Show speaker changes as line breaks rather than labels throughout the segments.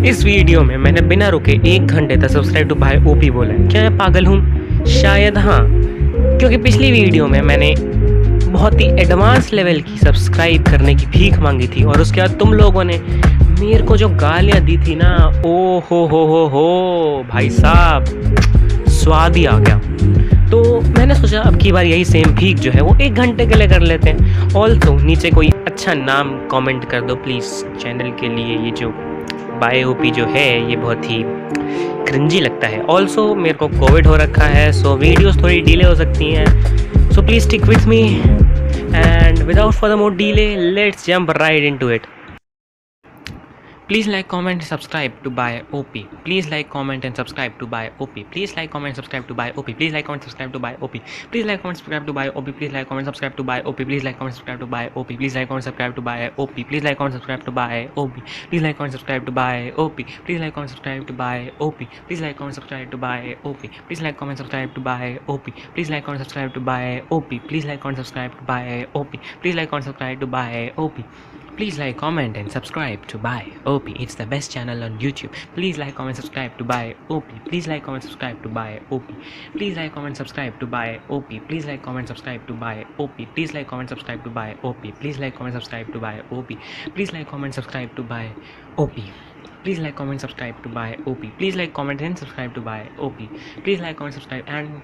इस वीडियो में मैंने बिना रुके 1 घंटे तक सब्सक्राइब टू भाई ओपी बोला है। क्या मैं पागल हूँ? शायद हाँ, क्योंकि पिछली वीडियो में मैंने बहुत ही एडवांस लेवल की सब्सक्राइब करने की भीख मांगी थी और उसके बाद तुम लोगों ने मेरे को जो गालियाँ दी थी ना, ओ हो भाई साहब, स्वाद ही आ गया। तो मैंने सोचा अब की बार यही सेम भीख जो है वो 1 घंटे के लिए कर लेते हैं। ऑल्सो नीचे कोई अच्छा नाम कमेंट कर दो प्लीज़ चैनल के लिए। ये जो बाय ओपी जो है ये बहुत ही क्रिंजी लगता है। ऑल्सो मेरे को कोविड हो रखा है, सो वीडियोस थोड़ी डिले हो सकती हैं, so please stick with me and without further more delay let's jump right into it. Please like, comment, subscribe to buy OP. Please like, comment, and subscribe to buy OP. Please like, comment, subscribe to buy OP. Please like, comment, subscribe to buy OP. Please like, comment, subscribe to buy OP. Please like, comment, subscribe to buy OP. Please like, comment, subscribe to buy OP. Please like, comment, subscribe to buy OP. Please like, comment, subscribe to buy OP. Please like, comment, subscribe to buy OP. Please like, comment, subscribe to buy OP. Please like, comment, subscribe to buy OP. Please like, comment, subscribe to buy OP. Please like, comment, subscribe to buy OP. Please like, comment, subscribe to buy OP. Please like, comment, subscribe to buy OP. Please like, comment, and subscribe to buy OP. It's the best channel on YouTube. Please like, comment, subscribe to buy OP. Please like, comment, subscribe to buy OP. Please like, comment, subscribe to buy OP. Please like, comment, subscribe to buy OP. Please like, comment, subscribe to buy OP. Please like, comment, subscribe to buy OP. Please like, comment, subscribe to buy OP. Please like, comment, subscribe to buy OP. Please like, comment, and subscribe to buy OP. Please like, comment, subscribe and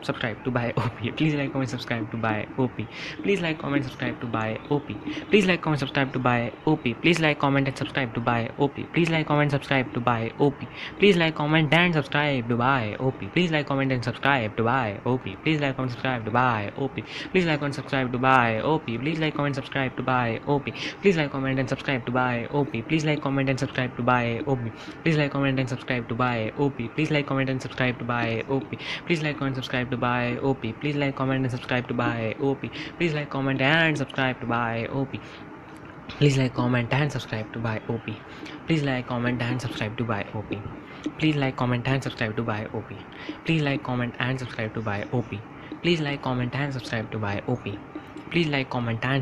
subscribe to buy OP. Please like, comment, subscribe to buy OP. Please like, comment, subscribe to buy OP. Please like, comment, subscribe to buy OP. Please like, comment, and subscribe to buy OP. Please like, comment, subscribe to buy OP. Please like, comment, and subscribe to buy OP. Please like, comment, and subscribe to buy OP. Please like, comment, subscribe to buy OP. Please like, comment, subscribe to buy OP. Please like, comment, subscribe to buy OP. Please like, comment, and subscribe to buy OP. Please like, comment, and subscribe to buy OP. Please like, comment, and subscribe to buy OP. Please like, comment, and subscribe to buy OP. Please like, comment, subscribe to buy OP. Please like, comment, and subscribe to buy OP. Please like, comment, and subscribe to buy OP. Please like, comment, and subscribe to buy OP. Please like, comment, and subscribe to buy OP. Please like, comment, and subscribe to buy OP. Please like, comment, and subscribe to buy OP. Please like, comment, and subscribe to buy OP. Please like, comment,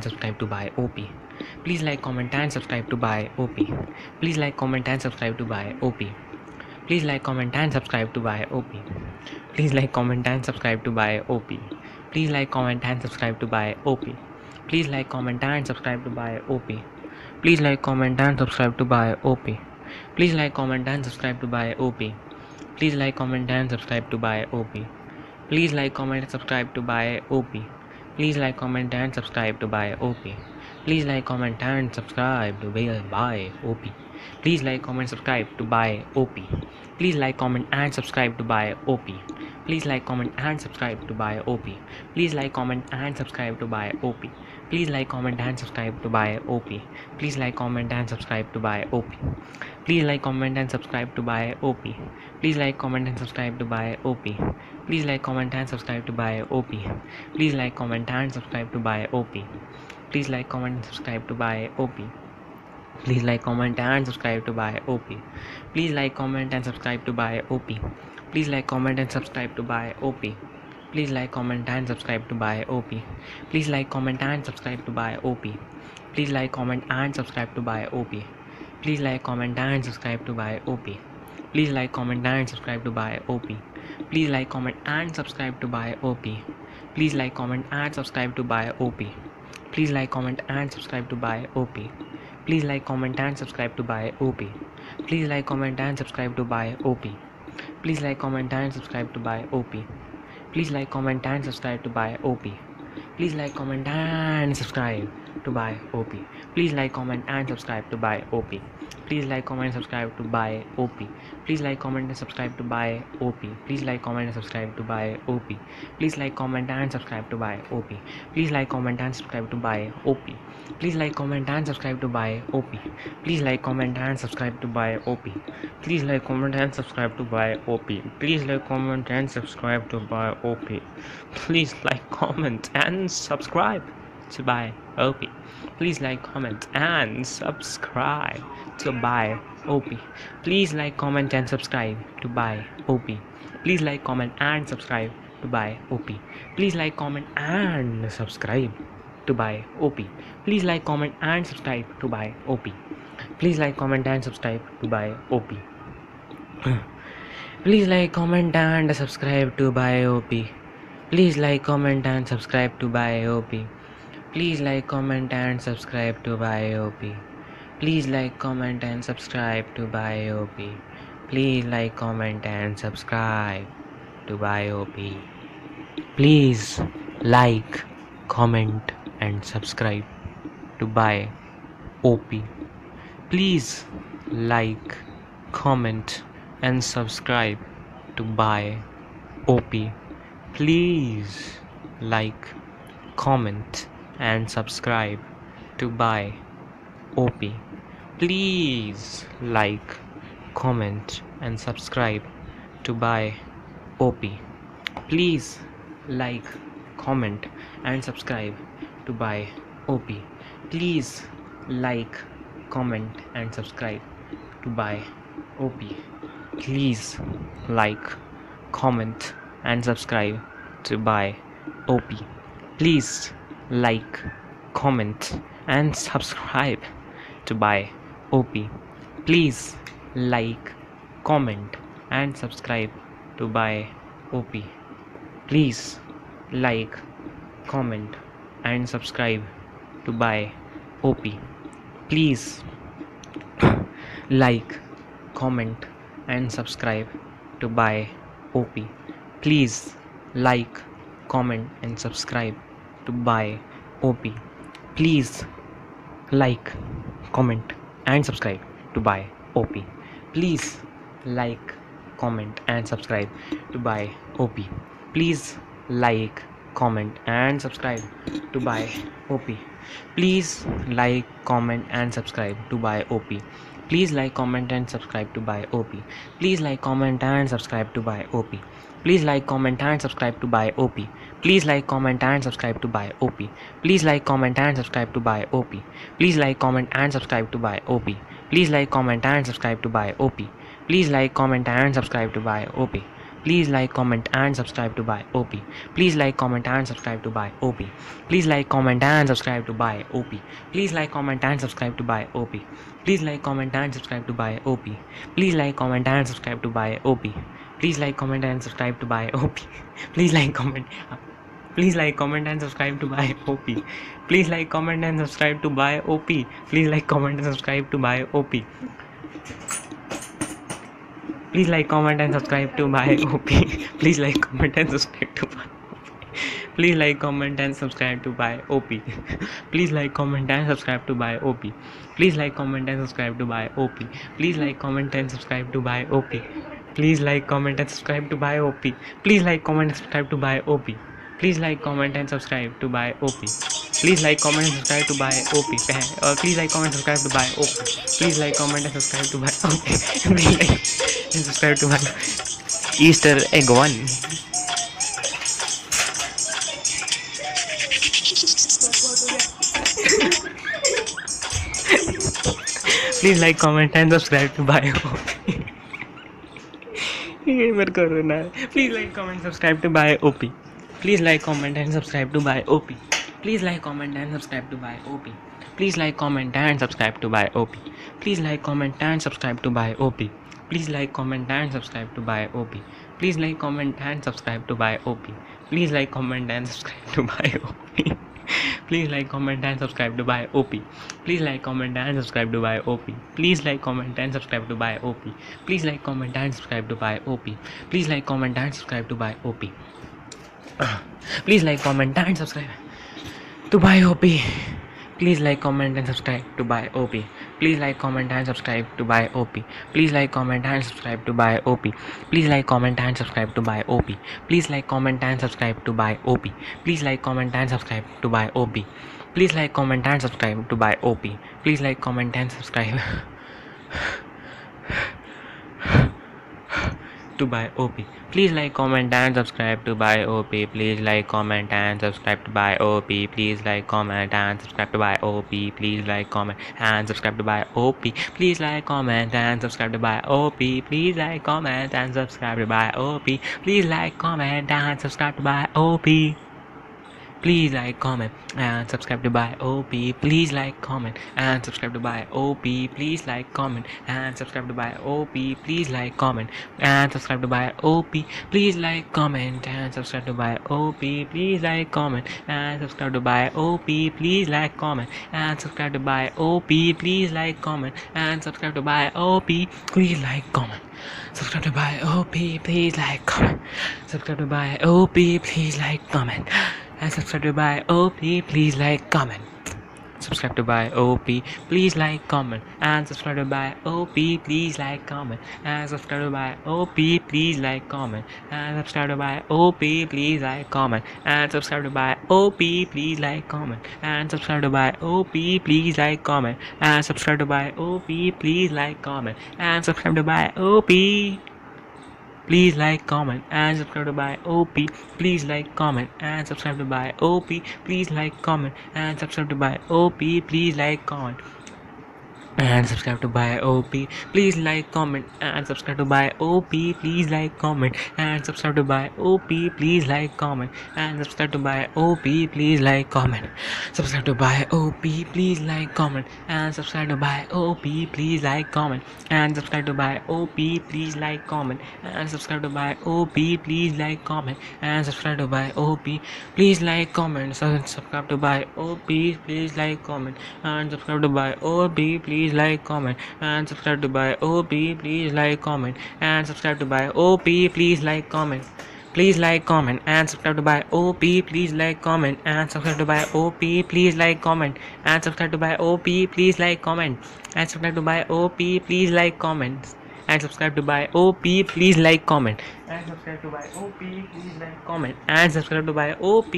and subscribe to buy OP. Please like, comment, and subscribe to buy OP. Please like, comment, and subscribe to buy OP. Please like, comment, and subscribe to buy OP. Please like, comment, and subscribe to buy OP. Please like, comment, and subscribe to buy OP. Please like, comment, and subscribe to buy OP. Please like, comment, and subscribe to buy OP. Please like, comment, and subscribe to buy OP. Please like, comment, and subscribe to buy OP. Please like, comment, and subscribe to buy OP. Please like, comment, and subscribe to buy OP. Please like, comment, and subscribe to buy OP. Please like, comment, subscribe to buy OP. Please like, comment, and subscribe to buy OP. Please like, comment, and subscribe to buy OP. Please like, comment, and subscribe to buy OP. Please like, comment, and subscribe to buy OP. Please like, comment, and subscribe to buy OP. Please like, comment, and subscribe to buy OP. Please like, comment, and subscribe to buy OP. Please like, comment, and subscribe to buy OP. Please like, comment, and subscribe to buy OP. Please like, comment, and subscribe to buy OP. Please like, comment, and subscribe to buy OP. Please like, comment, and subscribe to buy OP. Please like, comment, and subscribe to buy OP. Please like, comment, and subscribe to buy OP. Please like, comment, and subscribe to buy OP. Please like, comment, and subscribe to buy OP. Please like, comment, and subscribe to buy OP. Please like, comment, and subscribe to buy OP. Please like, comment, and subscribe to buy OP. Please like, comment, and subscribe to buy OP. Please like, comment, and subscribe to buy OP. Please like, comment, and subscribe to buy OP. Please like, comment, and subscribe to buy OP. Please like, comment, and subscribe to buy OP. Please like, comment, and subscribe to buy OP. Please like, comment, and subscribe to buy OP. Please like, comment, and subscribe to buy OP. Please like, comment, subscribe to buy OP. Please like, comment, and subscribe to buy OP. Please like, comment, and subscribe to buy OP. Please like, comment, and subscribe to buy OP. Please like, comment, and subscribe to buy OP. Please like, comment, and subscribe to buy OP. Please like, comment, and subscribe to buy OP. Please like, comment, and subscribe to buy OP. Please like, comment, and subscribe to buy OP. Please like, comment, and subscribe to buy OP. Please like, comment, and subscribe to buy OP. Please like, comment, and subscribe to buy OP. Please like, comment, and subscribe to buy OP. Please like, comment, and subscribe to buy OP. Please like, comment, and subscribe to buy OP. Please like, comment and subscribe to buy OP. Please like, comment and subscribe to buy OP. Please like, comment and subscribe to buy OP. Please like, comment and subscribe to buy OP. Please like, comment and subscribe to buy OP. Please like, comment and subscribe to buy OP. Please like, comment and subscribe to buy OP. Please like, comment and subscribe to buy OP. Please like, comment and subscribe to buy OP. Please like, comment and subscribe to buy OP. Please like, comment and subscribe to buy OP. Please like, comment and subscribe to buy OP. Please like, comment and subscribe to buy OP. Please like, comment and subscribe to buy OP. Please like, comment and subscribe to buy OP. Please like, comment and subscribe to buy OP. Please like, comment and subscribe to buy OP. Please like, comment and subscribe to buy OP. Please like, comment and subscribe to buy OP. Please like, comment and subscribe to buy OP. Please like, comment and subscribe to buy OP. Please like, comment and subscribe to buy OP. Please like, comment and subscribe to buy OP. Please like, comment and subscribe to buy OP. Please like, comment and subscribe to buy OP. Please like, comment and subscribe to buy OP. Please like, comment and subscribe to buy OP. Please like, comment and subscribe to buy OP. Please like, comment and subscribe to buy OP. Please like, comment and subscribe to buy OP. Please like, comment and subscribe to buy OP. Please like, comment and subscribe to buy OP. Please like, comment and subscribe to buy OP. Please like, comment and subscribe to buy OP. Please like, comment and subscribe to buy OP. Please like, comment and subscribe to buy OP. Please like, comment and subscribe to buy OP. Please like, comment. Please like, comment and subscribe to buy OP. Please like, comment and subscribe to buy OP. Please like, comment and subscribe to buy OP. Please like, comment and subscribe to buy OP. Please like, comment and subscribe to buy OP. Please like, comment and subscribe to buy OP. Please like, comment and subscribe to buy OP. Please like, comment and subscribe to buy OP. Please like, comment and subscribe to buy OP. Please like, comment and subscribe to buy OP. Please like, comment and subscribe to buy OP. Please like, comment and subscribe to buy OP. Please like, comment and subscribe to buy OP. Please like, comment and subscribe to buy OP. Please like, comment and subscribe to buy OP. Please like and subscribe to my Easter egg 1. Please like, comment and subscribe to buy OP. Please like, comment, subscribe to buy OP. Please like, comment and subscribe to buy OP. Please like, comment and subscribe to buy OP. Please like, comment and subscribe to buy OP. Please like, comment and subscribe to buy OP. Please like, comment and subscribe to buy OP. Please like, comment and subscribe to buy OP. Please like, comment and subscribe to buy OP. Please like, comment and subscribe to buy OP. Please like, comment and subscribe to buy OP. Please like, comment and subscribe to buy OP. Please like, comment and subscribe to buy OP. Please like, comment and subscribe to buy OP. Please like, comment and subscribe to buy OP. Please like, comment and subscribe to buy OP. Please like, comment and subscribe to buy OP. Please like, comment and subscribe to buy OP. Please like, comment and subscribe to buy OP. Please like, comment and subscribe to buy OP. Please like, comment and subscribe to buy OP. Please like, comment and subscribe to buy OP. Please like, comment and subscribe to buy OP. Please like, comment and subscribe to buy OP. Please like, comment and subscribe to buy OP. Please like, comment and subscribe to buy OP. Please like, comment and subscribe to buy OP. Please like, comment and subscribe to buy OP. Please like, comment and subscribe to buy OP. Please like, comment and subscribe to buy OP. please like, comment, and subscribe to buy OP. Please like, comment, and subscribe to buy OP. Please like, comment, and subscribe to buy OP. Please like, comment, and subscribe to buy OP. Please like, comment, and subscribe to buy OP. Please like, comment, and subscribe to buy OP. Please like, comment, and subscribe to buy OP. Please like, comment, and subscribe to buy OP. Please like, comment, subscribe to buy OP. Please like, comment, subscribe to buy OP. Please like, comment, and subscribe to buy OP. Please like, comment, subscribe to buy OP. Please like, comment, and subscribe to buy OP. Please like, comment, and subscribe to buy OP. Please like, comment, and subscribe to buy OP. Please like, comment, and subscribe to buy OP. Please like, comment, and subscribe to buy OP. Please like, comment, and subscribe to buy OP. Please like, comment, and subscribe to buy OP. Please like, comment, and subscribe to buy OP. Please like, comment, and subscribe to buy OP. Please like, comment, and subscribe to buy OP. Please like, comment, and subscribe to buy OP. Please like, comment, and subscribe to buy OP. Please like, comment, and subscribe to buy OP. Please like, comment, and subscribe to buy OP. Please like, comment, subscribe to buy OP. Please like, comment, and subscribe to buy OP. Please like, comment, and subscribe to buy OP. Please like, comment, and subscribe to buy OP. Please like, comment, and subscribe to buy OP. Please like, comment, subscribe to buy OP. Please like, comment, and subscribe to buy OP. Please like, comment, and subscribe to buy OP. Please like, comment, and subscribe to buy OP. Please like, comment, please like, comment, and subscribe to buy OP. Please like, comment, and subscribe to buy OP. Please like, comment, and subscribe to buy OP. Please like, comment, and subscribe to buy OP. Please like, comment, and subscribe to buy OP. Please like, comment, and subscribe to buy OP. Please like, comment, and subscribe to buy OP.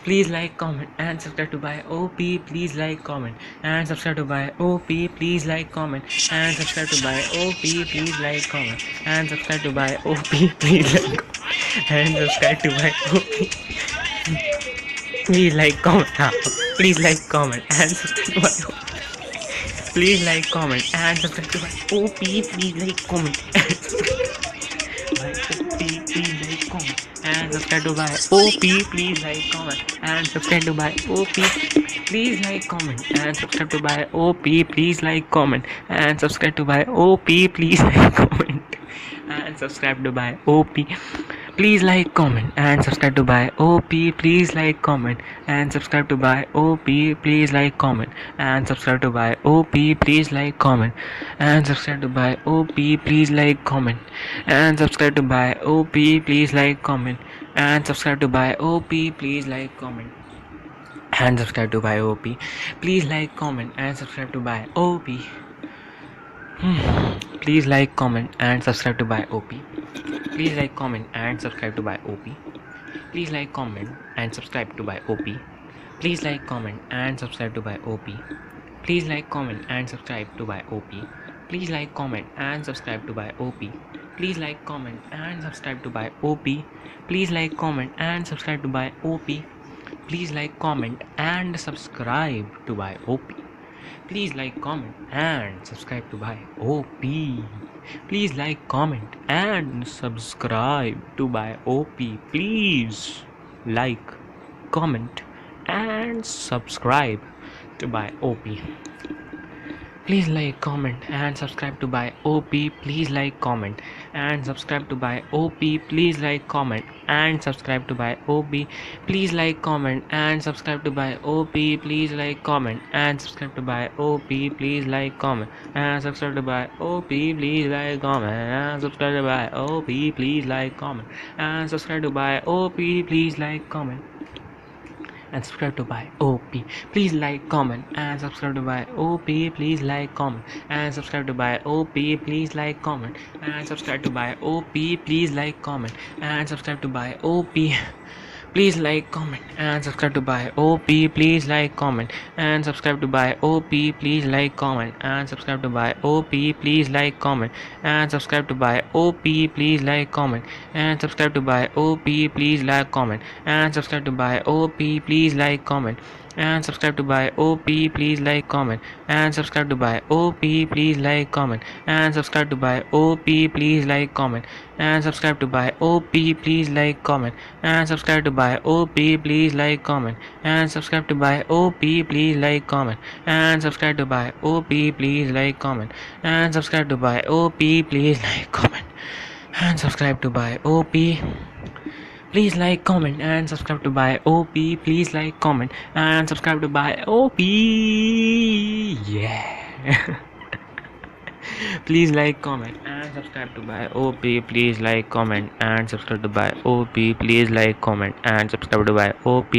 Please like, comment, and subscribe to buy OP. Please like, comment, and subscribe to buy OP. Please like, comment, and subscribe to buy OP. Please like, comment, and subscribe to buy OP. Please like, and subscribe to buy OP. Please like, comment, please like, comment, and subscribe to buy OP. Please like, comment, and subscribe to buy OP. Please like, comment, and subscribe to buy OP. Please like, comment, and subscribe to buy OP. Please like, comment, and subscribe to buy OP. Please like, comment, and subscribe to buy OP. Please like, comment, and subscribe to buy OP. Please like, comment, and subscribe to buy OP. Please like, comment, and subscribe to buy OP. Please like, comment, and subscribe to buy OP. Please like, comment, and subscribe to buy OP. Please like, comment, and subscribe to buy OP. Please like, comment, and subscribe to buy OP. Please like, comment, and subscribe to buy OP. Please like, comment, and subscribe to buy OP. Please like, comment, and subscribe to buy OP. Please like, comment, and subscribe to buy OP. Please like, comment, and subscribe to buy OP. Please like, comment, and subscribe to buy OP. Please like, comment, and subscribe to buy OP. Please like, comment, and subscribe to buy OP. Please like, comment, and subscribe to buy OP. Please like, comment, and subscribe to buy OP. Please like, comment, and subscribe to buy OP. Please like, comment, and subscribe to buy OP. Please like, comment, and subscribe to buy OP. Please like, comment, and subscribe to buy OP. Please like, comment, and subscribe to buy OP. Please like, comment, and subscribe to buy OP. Please like, comment, and subscribe to buy OP. Please like, comment, and subscribe to buy OP. Please like, comment, and subscribe to buy OP. Please like, comment, and subscribe to buy OP. Please like, comment, and subscribe to buy OP. Please like, comment, and subscribe to buy OP. Please like, comment, and subscribe to buy OP. Please like, comment, and subscribe to buy OP. Please like, comment, and subscribe to buy OP. Please like, comment, and subscribe to buy OP. Please like, comment, and subscribe to buy OP. Please like, comment, and subscribe to buy OP. Please like, comment, and subscribe to buy OP. Please like, comment, and subscribe to buy OP. Please like, comment, and subscribe to buy OP. Please like, comment, and subscribe to buy OP. Please like, comment, and subscribe to buy OP. Please like, comment, and subscribe to buy OP. Please like, comment, and subscribe to buy OP. Please like, comment, and subscribe to buy OP. Please like, comment, and subscribe to buy OP. Please like, comment, and subscribe to buy OP. Please like, comment, and subscribe to buy OP. Please like, comment, and subscribe to buy OP. Please like, comment, and subscribe to buy OP. Please like, comment, and subscribe to buy OP. Please like, comment, and subscribe to buy OP. Please like, comment, and subscribe to buy OP. Yeah. Please like, comment, and subscribe to buy OP. Please like, comment, and subscribe to buy OP. Please like, comment, and subscribe to buy OP.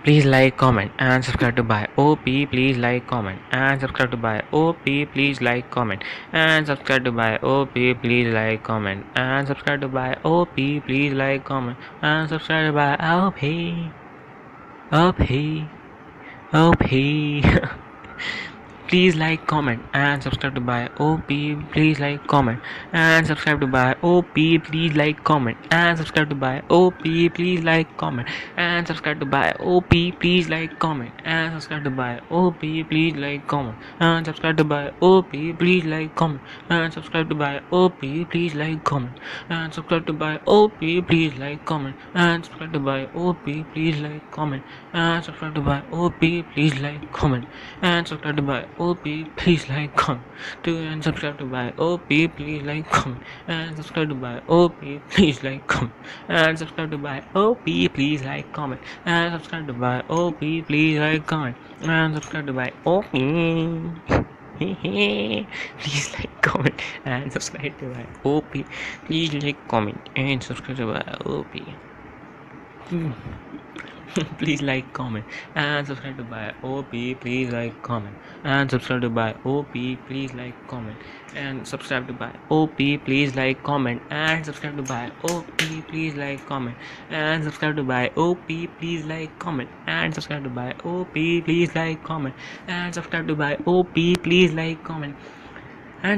Please like, comment, and subscribe to buy OP. Please like, comment, and subscribe to buy OP. Please like, comment, and subscribe to buy OP. Please like, comment, and subscribe to buy OP. Please like, comment, and subscribe to buy OP. OP. Please like, comment, and subscribe to buy OP. Please like, comment, and subscribe to buy OP. Please like, comment, and subscribe to buy OP. Please like, comment, and subscribe to buy OP. Please like, comment, and subscribe to buy OP. Please like, comment, and subscribe to buy OP. Please like, comment, and subscribe to buy OP. Please like, comment, and subscribe to buy OP. Please like, comment, and subscribe to buy OP. Please like, comment, and subscribe to buy OP. Please like, comment, and subscribe to buy OP. Please like, comment, and subscribe to buy OP. Please like, comment, and subscribe to buy OP. Please like, comment, and subscribe to buy OP. Please like, comment, and subscribe to buy OP. Please like, comment, and subscribe to buy OP. Please like, comment, and subscribe to buy OP. Please like, comment, and subscribe to buy OP. Please like, comment, and subscribe to buy OP. Please like, comment, and subscribe to buy OP. Please like, comment, and subscribe to buy OP. Please like, comment, and subscribe to buy OP. Please like, comment, and subscribe to buy OP. Please like, comment, and subscribe to buy OP. Please like, comment, and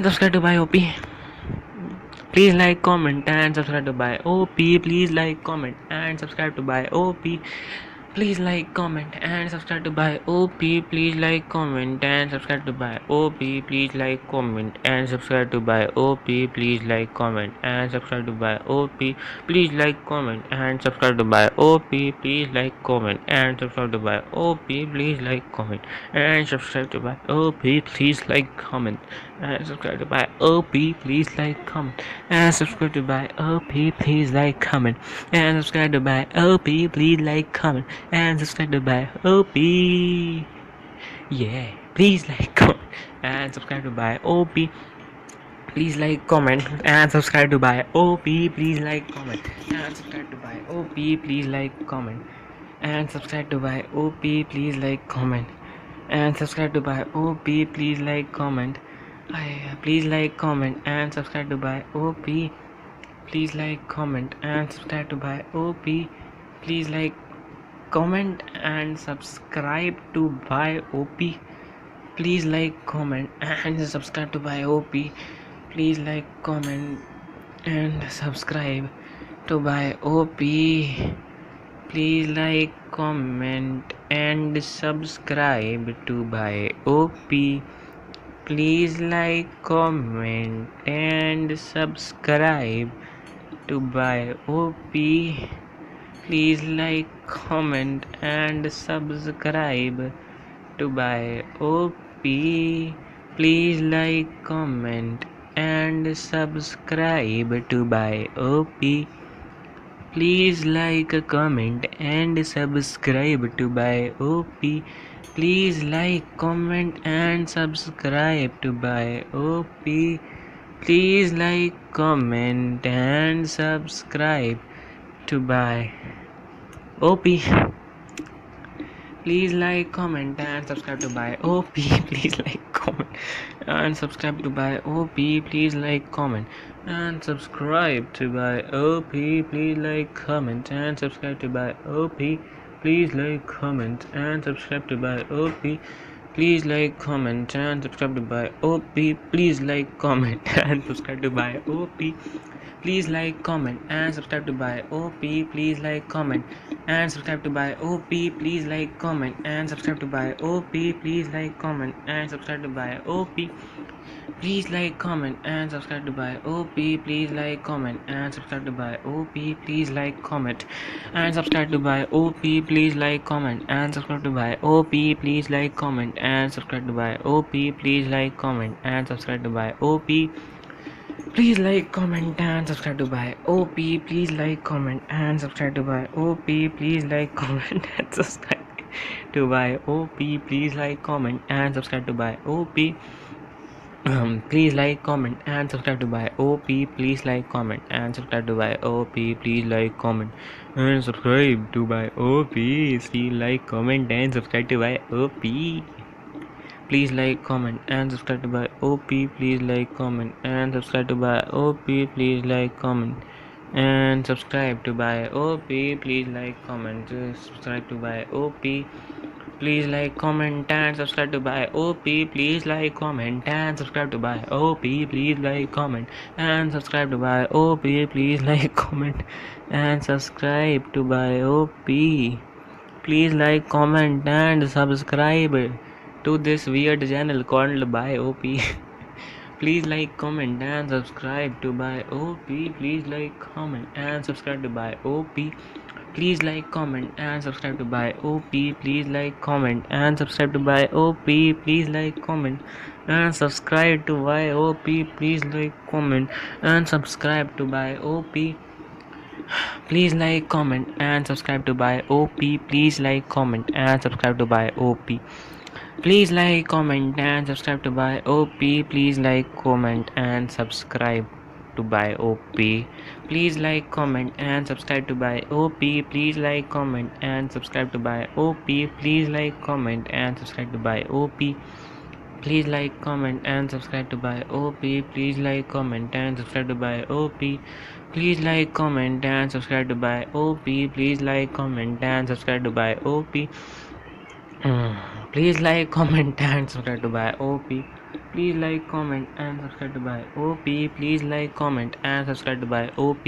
subscribe to buy OP. Please like, comment, and subscribe to buy OP. Please like, comment, and subscribe to buy OP. Please like, comment, and subscribe to buy OP. Please like, comment, and subscribe to buy OP. Please like, comment, and subscribe to buy OP. Please like, comment, and subscribe to buy OP. Please like, comment, and subscribe to buy OP. Please like, comment, and subscribe to buy OP. Please like, comment, and subscribe to buy OP. Please like, comment, and subscribe to buy OP. Please like, comment, and subscribe to buy OP. Please like, comment, and subscribe to buy OP. Please like, comment, and subscribe to buy OP. Please like, comment, and subscribe to buy OP. Yeah. Please like, comment, and subscribe to buy OP. Please like, comment, and subscribe to buy OP. Please like, comment, and subscribe to buy OP. Please like, comment, and subscribe to buy OP. Please like, comment, and subscribe to buy OP. Please like, comment. Please like, comment, and subscribe to buy OP. Please like, comment, and subscribe to buy OP. Please like, comment, and subscribe to buy OP. Please like, comment, and subscribe to buy OP. Please like, comment, and subscribe to buy OP. Please like, comment, and subscribe to buy OP. Please like, comment, and subscribe to buy OP. Please like, comment, and subscribe to buy OP. Please like, comment, and subscribe to buy OP. Please like, comment, and subscribe to buy OP. Please like, comment, and subscribe to buy OP. Please like, comment, and subscribe to buy OP. Please like, comment, and subscribe to buy OP. Please like, comment, and subscribe to buy OP. Please like, comment, and subscribe to buy OP. Please like, comment, and subscribe to buy OP. Please like, comment, and subscribe to buy OP. Please like, comment, and subscribe to by OP. Please like, comment, and subscribe to by OP. Please like, comment, and subscribe to by OP. Please like, comment, and subscribe to by OP. Please like, comment, and subscribe to by OP. Please like, comment, and subscribe to by OP. Please like, comment, and subscribe to by OP. Please like, comment, and subscribe to by OP. Please like, comment, and subscribe to by OP. Please like, comment, and subscribe to by OP. Please like, comment, and subscribe to by OP. Please like, comment, and subscribe to by OP. Please like, comment, and subscribe to by OP. Please like, comment, and subscribe to by OP. Please like, comment, and subscribe to by OP. Please like, comment, and subscribe to by OP. Please like, comment, and subscribe to by OP. Please like, comment, and subscribe to by OP. Please like, comment, and subscribe to by OP. Please like, comment, and subscribe to by OP. Please like, comment, and subscribe to by OP. Please like, comment, and subscribe to by OP. Please like, comment, and subscribe to by OP. Please like, comment, subscribe to by OP. Please like, comment, and subscribe to by OP. Please like, comment, and subscribe to by OP. Please like, comment, and subscribe to by OP. Please like, comment, and subscribe to by OP. Please like, comment, and subscribe to this weird channel called by OP. Please like, comment, and subscribe to by OP. Please like, comment, and subscribe to by OP. Please like, comment, and subscribe to by OP. Please like, comment, and subscribe to by OP. Please like, comment, and subscribe to by OP. Please like, comment, and subscribe to by OP. Please like, comment, and subscribe to by OP. Please like, comment, and subscribe to by OP. Please like, comment, and subscribe to by OP. Please like, comment, and subscribe to by OP. Please like, comment, and subscribe to by OP. Please like, comment, and subscribe to by OP. Please like, comment, and subscribe to by OP. Please like, comment, and subscribe to by OP. Please like, comment, and subscribe to by OP. Please like, comment, and subscribe to by OP. Please like, comment, and subscribe to by OP. Please like, comment, and subscribe to by OP. Please like, comment, and subscribe to by OP. Please like, comment, and subscribe to by OP. Please like, comment, and subscribe to by OP. Please like, comment, and subscribe to by OP.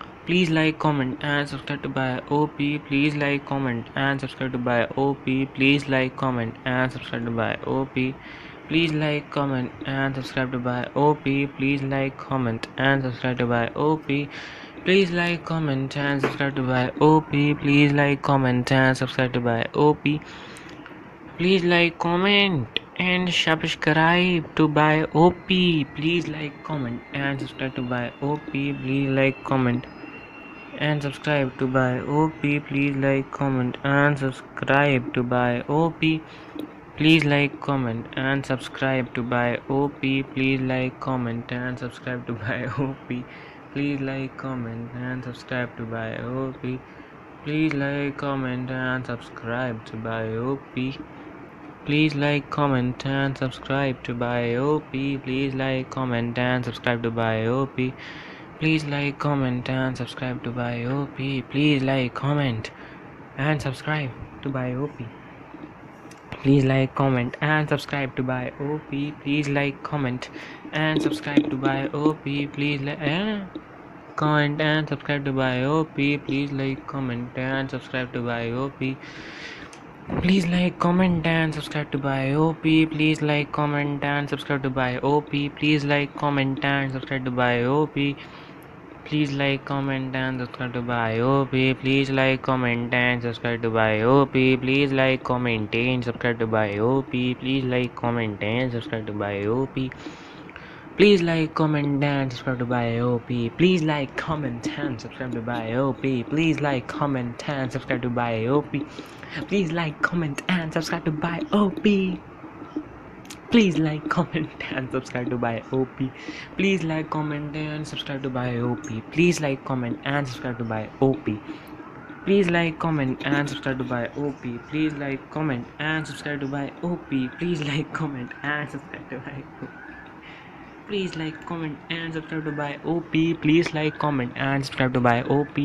Please like, comment, and subscribe to by OP. Please like, comment, and subscribe to by OP. Please like, comment, and subscribe to by OP. Please like, comment, and subscribe to by OP. Please like, comment, and subscribe to by OP. Please like, comment, and subscribe to by OP. Please like, comment, and subscribe to by OP. Please like, comment, and subscribe to by OP. Please like, comment, and subscribe to by OP. Please like, comment, and subscribe to by OP. Please like, comment, and subscribe to by OP. Please like, comment, and subscribe to by OP. Please like, comment, and subscribe to by OP. Please like, comment, and subscribe to by OP. Please like, comment, and subscribe to by OP. Please like, comment, and subscribe to by OP. Please like, comment, and subscribe to by OP. Please like, comment, and subscribe to by OP. Please like, comment, and subscribe to by OP. Please like, comment, and subscribe to by OP. Please like, comment, and subscribe to by OP. Please like, comment, and subscribe to by OP. Please like, comment, and subscribe to by OP. Please like, comment, and subscribe to by OP. Please like, comment, and subscribe to by OP. Please like, comment, and subscribe to by OP. Please like, comment, and subscribe to by OP. Please like, comment, and subscribe to by OP. Please like, comment, and subscribe to by OP. Please like, comment, and subscribe to by OP. Please like, comment, and subscribe to by OP. Please like, comment, and subscribe to by OP. Please like, comment, and subscribe to by OP. Please like, comment, and subscribe to by OP. Please like, comment, and subscribe to by OP. Please like, comment, and subscribe to by OP. Please like, comment, and subscribe to by OP. Please like, comment, and subscribe to by OP. Please like, comment, and subscribe to by OP. Please like, comment, and subscribe to by OP.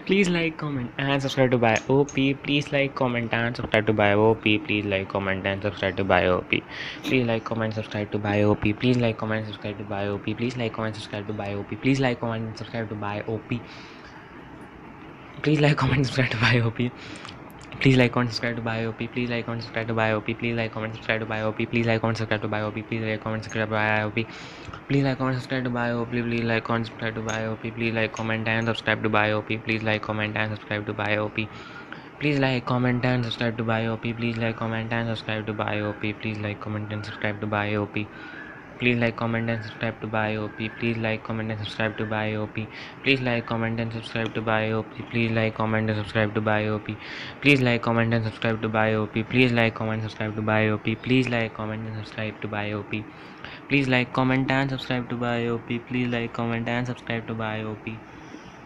Please like, comment, and subscribe to Bio OP. Please like, comment, and subscribe to Bio OP. Please like, comment, and subscribe to Bio OP. Please like, comment, subscribe to Bio OP. Please like, comment, subscribe to Bio OP. Please like, comment, subscribe to Bio OP. Please like, comment, subscribe to Bio OP. Please like, comment, subscribe to Bio OP. Please like, comment, subscribe to Bio OP. Please like, comment, subscribe to Bio OP. Please like, comment, subscribe to Bio OP. Please like, comment, subscribe to Bio OP. Please like, comment, subscribe to Bio OP. Please like, comment, subscribe to Bio OP. Please like, comment, subscribe to Bio OP. Please like, comment, and subscribe to Bio OP. Please like, comment, and subscribe to Bio OP. Please like, comment, and subscribe to Bio OP. Please like, comment, and subscribe to Bio OP. Please like, comment, and subscribe to Bio OP. Please like, comment, and subscribe to Bio OP. Please like, comment, and subscribe to Bio OP. Please like, comment, and subscribe to Bio OP. Please like, comment, and subscribe to Bio OP. Please like, comment, and subscribe to Bio OP.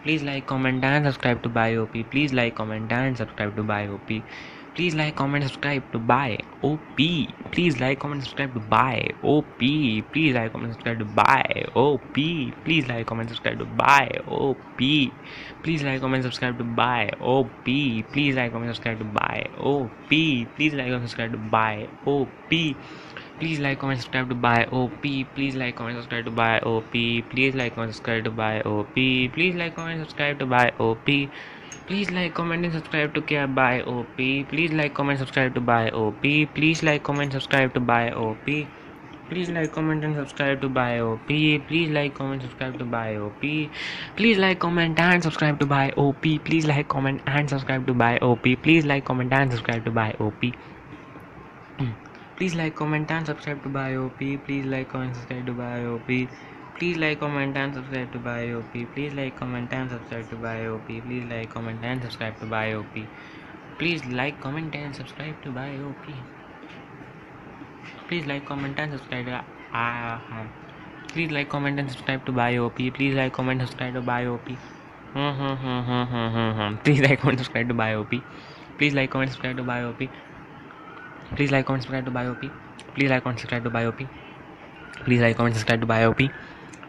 Please like, comment, subscribe to Bio OP. Please like, comment, and subscribe to Bio OP. Please like, comment, and subscribe to Bio OP. Please like, comment, and subscribe to Bio OP. Please like, comment, and subscribe to Bio OP. Please like, comment, and subscribe to Bio OP. Please like, comment, subscribe to Bio OP. Please like, comment, subscribe to Bio OP. Please like, comment, subscribe to Bio OP. Please like, comment, subscribe to Bio OP. Please like, comment, subscribe to Bio OP. Please like, comment, subscribe to Bio OP. Please like, comment, subscribe to Bio OP. Please like, comment, subscribe to Bio OP. Please like, comment, subscribe to Bio OP. Please like, comment, subscribe to Bio OP. Please like, comment, subscribe to Bio OP. Please like, comment, and subscribe to Care Bio OP. Please like, comment, subscribe to Bio OP. Please like, comment, subscribe to Bio OP. Please like, comment, and subscribe to Bio OP. Please like, comment, subscribe to Bio OP. Please like, comment, and subscribe to Bio OP. Please like, comment, and subscribe to Bio OP. Please like, comment, and subscribe to Bio OP. Please like, comment, and subscribe to Bio OP. Please like, comment, subscribe to Bio OP. Please like, comment, and subscribe to Bio OP. Please like, comment, and subscribe to Bio OP. Please like, comment, and subscribe to Bio OP. Please like, comment, and subscribe to Bio OP. Please like, comment, and subscribe to Please like, comment, and subscribe to Bio OP. Please like, comment, subscribe to Bio OP. Please like, comment, subscribe to Bio OP. Please like, comment, subscribe to Bio OP. Please like, comment, subscribe to Bio OP. Please like, comment, subscribe to Bio OP. Please like, comment, subscribe to Bio OP.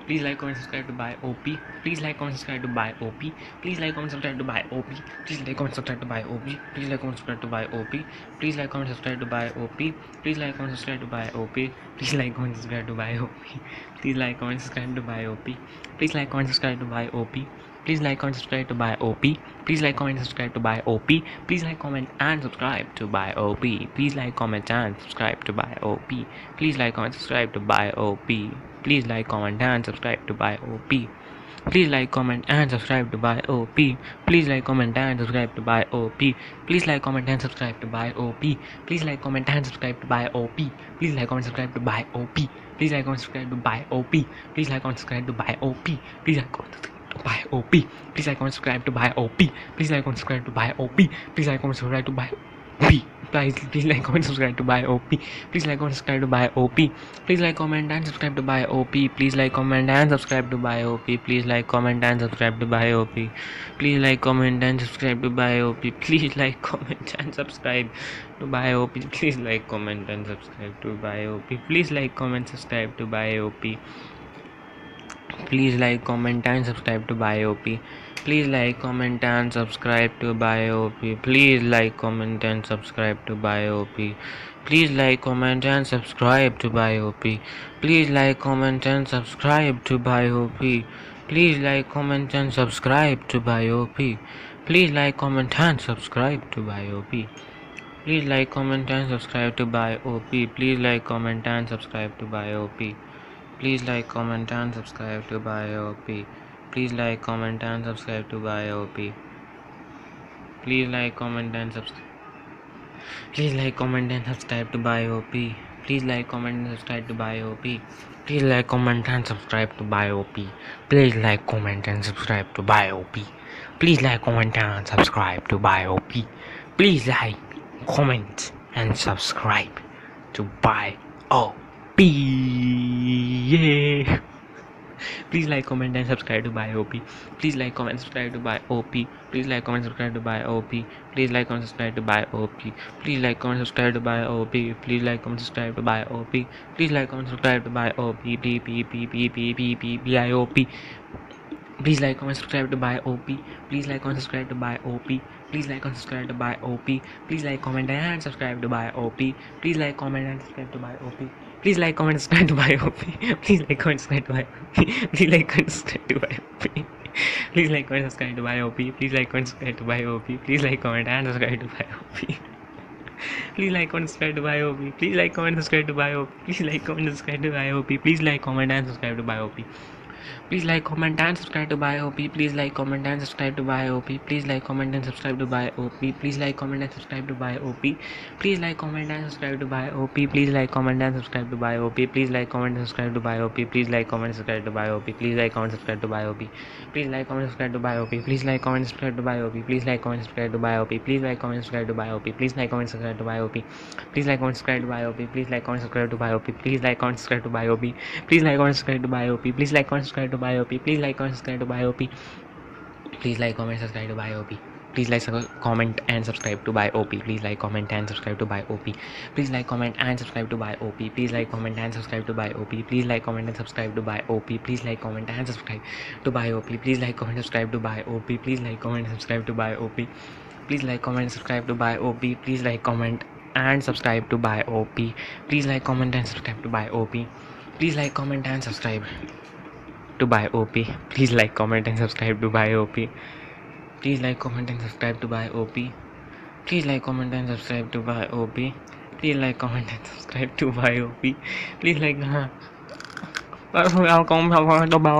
Please like, comment, subscribe to Bio OP. Please like, comment, subscribe to Bio OP. Please like, comment, subscribe to Bio OP. Please like, comment, subscribe to Bio OP. Please like, comment, subscribe to Bio OP. Please like, comment, subscribe to Bio OP. Please like, comment, subscribe to Bio OP. Please like, comment, subscribe to Bio OP. Please like, comment, subscribe to Bio OP. Please like, comment, subscribe to Bio OP. Please like, comment, subscribe to Bio OP. Please like, comment, subscribe to Bio OP. Please like, comment, and subscribe to Bio OP. Please like, comment, and subscribe to Bio OP. Please like, comment, subscribe to Bio OP. Please like, comment, and subscribe to Bio OP. Please like, comment, and subscribe to Bio OP. Please like, comment, and subscribe to Bio OP. Please like, comment, and subscribe to Bio OP. Please like, comment, and subscribe to Bio OP. Please like, comment, subscribe to Bio OP. Please like, comment, subscribe to Bio OP. Please like, comment, subscribe to Bio OP. Please like, comment, Bio OP. Please like, comment, subscribe to Bio OP. Please like, comment, subscribe to Bio OP. Please like, comment, subscribe to Bio OP. Please like, comment, subscribe to Bio OP. Please like, comment, subscribe to Bio OP. Please like, comment, and subscribe to Bio OP. Please like, comment, and subscribe to Bio OP. Please like, comment, and subscribe to Bio OP. Please like, comment, and subscribe to Bio OP. Please like, comment, and subscribe to Bio OP. Please like, comment, and subscribe to Bio OP. Please like, comment, subscribe to Bio OP. Please like, comment, and subscribe to Bio OP. Please like, comment, and subscribe to Bio OP. Please like, comment, and subscribe to Bio OP. Please like, comment, and subscribe to Bio OP. Please like, comment, and subscribe to Bio OP. Please like, comment, and subscribe to Bio OP. Please like, comment, and subscribe to Bio OP. Please like, comment, and subscribe to Bio OP. Please like, comment, and subscribe to Bio OP. Please like, comment, and subscribe to Bio OP. Please like, comment, and subscribe to Bio OP. Please like, comment, and subscribe. Please like, comment, and subscribe to Bio OP. Please like, comment, and subscribe to Bio OP. Please like, comment, and subscribe to Bio OP. Please like, comment, and subscribe to Bio OP. Please like, comment, and subscribe to Bio OP. Please like, comment, and subscribe to Bio OP. Yeah. Please like, comment, and subscribe to Bio OP. Please like, comment, subscribe to Bio OP. Please like, comment, subscribe to Bio OP. Please like, comment, subscribe to Bio OP. Please like, comment, subscribe to Bio OP. Please like, comment, subscribe to Bio OP. Please like, comment, subscribe to Bio OP. Bio OP. Please like, comment, subscribe to buy OP. Please like, comment, subscribe to buy OP. Please like, comment, subscribe to buy OP. Please like, comment, and subscribe to buy OP. Please like, comment, and subscribe to buy OP. Please like, comment, subscribe to buy OP. Please like, comment, subscribe to buy OP. Please like, comment, subscribe to buy OP. Please like, comment, subscribe to buy OP. Please like, comment, subscribe to buy OP. Please like, comment, and subscribe to buy OP. Please like, comment, subscribe to buy OP. Please like, comment, subscribe to buy OP. Please like, comment, subscribe to buy OP. Please like, comment, and subscribe to buy OP. Please like, comment, and subscribe to buy OP. Please like, comment, and subscribe to buy OP. Please like, comment, and subscribe to buy OP. Please like, comment, and subscribe to buy OP. Please like, comment, and subscribe to buy OP. Please like, comment, and subscribe to buy OP. Please like, comment, and subscribe to buy OP. Please like, comment, subscribe to buy OP. Please like, comment, subscribe to buy OP. Please like, comment, subscribe to buy OP. Please like, comment, subscribe to buy OP. Please like, comment, subscribe to buy OP. Please like, comment, subscribe to buy OP. Please like, comment, subscribe to buy OP. Please like, comment, subscribe to buy OP. Please like, comment, subscribe to buy OP. Please like, comment, subscribe to buy OP. Please like, comment, subscribe to buy OP. Please like, comment, subscribe to buy OP. Please like, comment, subscribe to buy OP. Please like, comment, subscribe to buy OP. Please like, comment, and subscribe to buy OP. Please like, comment, and subscribe to buy OP. Please like, comment, and subscribe to buy OP. Please like, comment, and subscribe to buy OP. Please like, comment, and subscribe to buy OP. Please like, comment, and subscribe to buy OP. Please like, comment, subscribe to buy OP. Please like, comment, and subscribe to buy OP. Please like, comment, subscribe to buy OP. Please like, comment, and subscribe to buy OP. Please like, comment, and subscribe to buy OP. Please like, comment, and subscribe to buy OP. Please like, comment, and subscribe to buy OP. Please like, comment, and subscribe to buy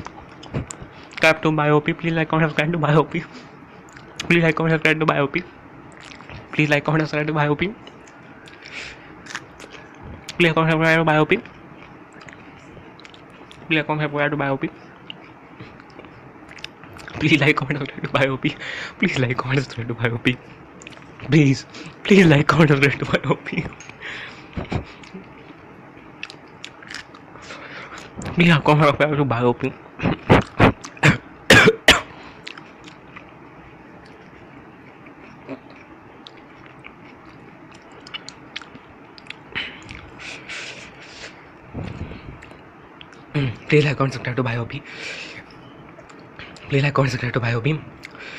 OP. Please like, comment, and subscribe to buy OP. Please like, comment, and subscribe to buy OP. Please like, comment to buy OP. Subscribe to buy OP. Please like, comment, subscribe to buy OP. Please like, comment, subscribe to buy OP. Please like, comment, subscribe to buy OP. Please like, comment, subscribe to buy OP. Please like, comment, subscribe to buy OP. Please like, comment,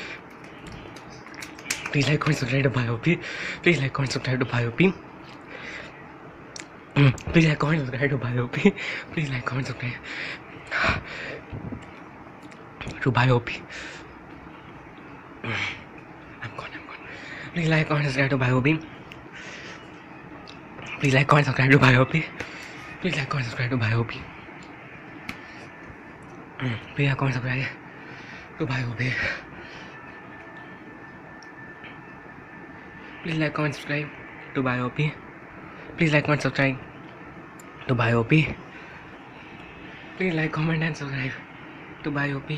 subscribe to buy OP. Please like, comment, subscribe to buy OP. Please like, comment, subscribe to buy OP. Please like, comment, subscribe to buy OP. Please like, comment, subscribe to buy OP. Please like, comment, subscribe to buy OP. Please like, comment, subscribe to buy OP. Please like, comment, subscribe to buy OP. Please like, comment, subscribe to buy OP. Please like, comment, subscribe to buy OP. I'm gone. Please like, comment, subscribe to buy OP. Please like, comment, subscribe to buy OP. Please like, comment, subscribe to buy OP. Please like, comment, subscribe to buy OP. Please like, comment, subscribe to buy OP. Please like, comment, subscribe to buy OP. Please like, comment, and subscribe to buy OP.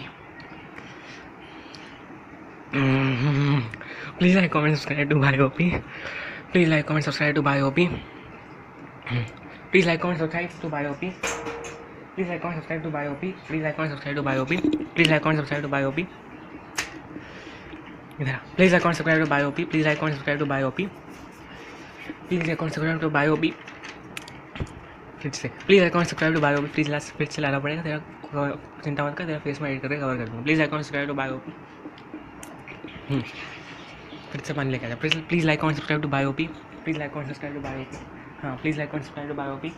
Please like, comment, subscribe to buy OP. Please like, comment, subscribe to buy OP. Please like, comment, subscribe to buy OP. Please like, comment, subscribe to buy OP. Please like, comment, subscribe to buy OP. Please like, comment, subscribe to buy OP. Please like, comment, subscribe to buy OP. Please like, comment, subscribe to buy OP. Please like, comment, subscribe to buy OP. फिर से please like comment subscribe to bye OP. Please last फिर से लाना पड़ेगा तेरा, चिंता मत कर, तेरा फेस में एडिट करके कवर कर दूँगा. Please like comment subscribe to bye OP. फिर से पानी लेके आ जा. Please like comment subscribe to bye OP. Please like comment subscribe to bye OP. हाँ, please like comment subscribe to bye OP.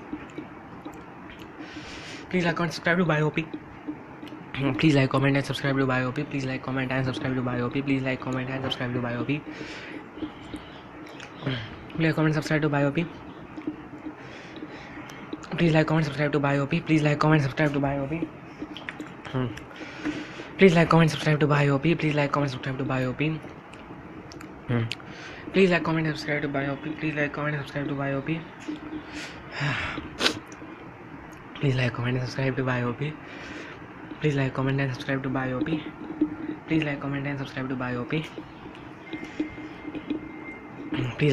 Please like comment subscribe to bye OP. Please like, comment, and subscribe to buy OP. Please like, comment, and subscribe to buy OP. Please like, comment, and subscribe to buy OP. Please like, comment, subscribe to buy OP. Please like, comment, subscribe to buy OP. Please like, comment, subscribe to buy OP. Please like, comment, subscribe to buy OP. Please like, comment, subscribe to buy OP. Please like, comment, and subscribe to buy OP. Please like, comment, and subscribe to buy OP. Please like, comment, and subscribe to buy OP. Please like, comment, and subscribe to buy OP. Please like, comment, and subscribe to buy OP. Please like,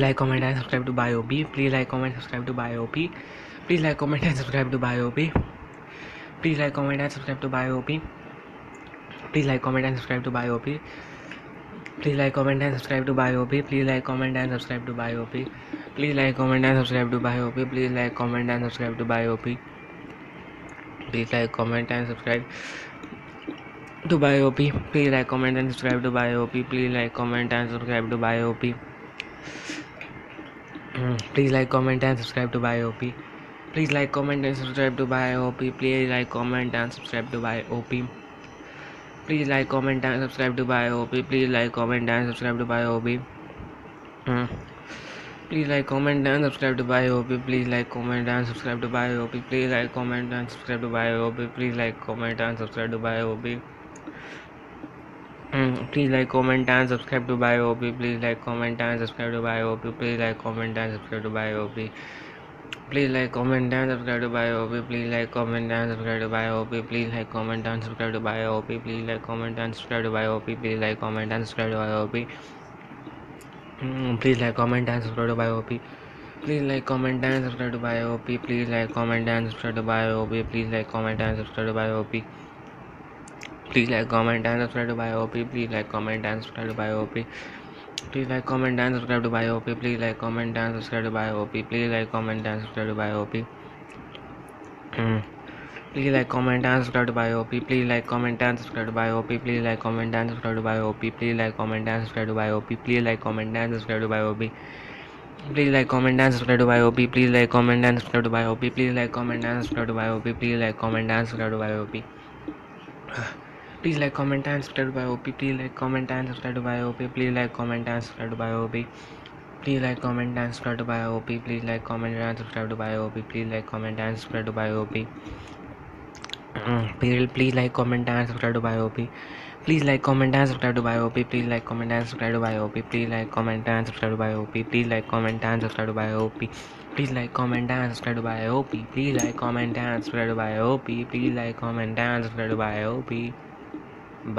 comment, and subscribe to buy OP. Please like, comment, subscribe to buy OP. Please like, comment, and subscribe to buy OP. Please like, comment, and subscribe to buy OP. Please like, comment, and subscribe to buy OP. Please like, comment, and subscribe to buy OP. Please like, comment, and subscribe to buy OP. Please like, comment, and subscribe to buy OP. Please like, comment, and subscribe to buy OP. Please like, comment, and subscribe to BioP. Please like, comment, and subscribe to BioP. Please like, comment, and subscribe to BioP. Please like, comment, and subscribe to BioP. Please like, comment, and subscribe to BioP. Please like, comment, and subscribe to BioP. Please like, comment, and subscribe to BioP. Please like, comment, and subscribe to BioP. Please like, comment, and subscribe to BioP. Please like, comment, and subscribe to BioP. Please like, comment, and subscribe to BioP. Please like, comment, and subscribe to BioP. Please like, comment, and subscribe to BioP. Please like, comment, and subscribe to BioP. Please like, comment, and subscribe to BioP. Please like, comment, and subscribe to BioP. Please like, comment, and subscribe to BioP. Please like, comment, and subscribe to BioP. Please like, comment, and subscribe to BioP. Please like, comment, and subscribe to BioP. Please like, comment, and subscribe to BioP. Please like, comment, and subscribe to BioP. Please like, comment, and subscribe to BioP. Please like, comment, and subscribe to BioP. Please like, comment, and subscribe to BioP. Please like, comment, and subscribe to BioP. Please like, comment, and subscribe to BioP. Please like, comment, and subscribe to BioP. Please like, comment, and subscribe to BioP. Please like, comment, and subscribe to BioP. Please like, comment, and subscribe to BioP. Please like, comment, and subscribe to BioP. Please like, comment, and subscribe to BioP. Please like, comment, and subscribe to BioP. Please like, comment, and subscribe to BioP. Please like, comment, and subscribe to BioP. Please like, comment, and subscribe to BioP. Please like, comment, and subscribe to BioP. Please like, comment, and subscribe to BioP. Please like, comment, and subscribe to BioP. Please like, comment, and subscribe to BioP. Please like, comment, and subscribe to BioP. Please like, comment, and subscribe to BioP. Please like, comment, and subscribe to BioP. Please like, comment, and subscribe to BioP. Please like, comment, and subscribe to BioP. Please like, comment, and subscribe to BioP. Please like, comment, and subscribe to BioP. Please like, comment, and subscribe to BioP. Please like, comment, and subscribe to BioP. Please like, comment, and subscribe to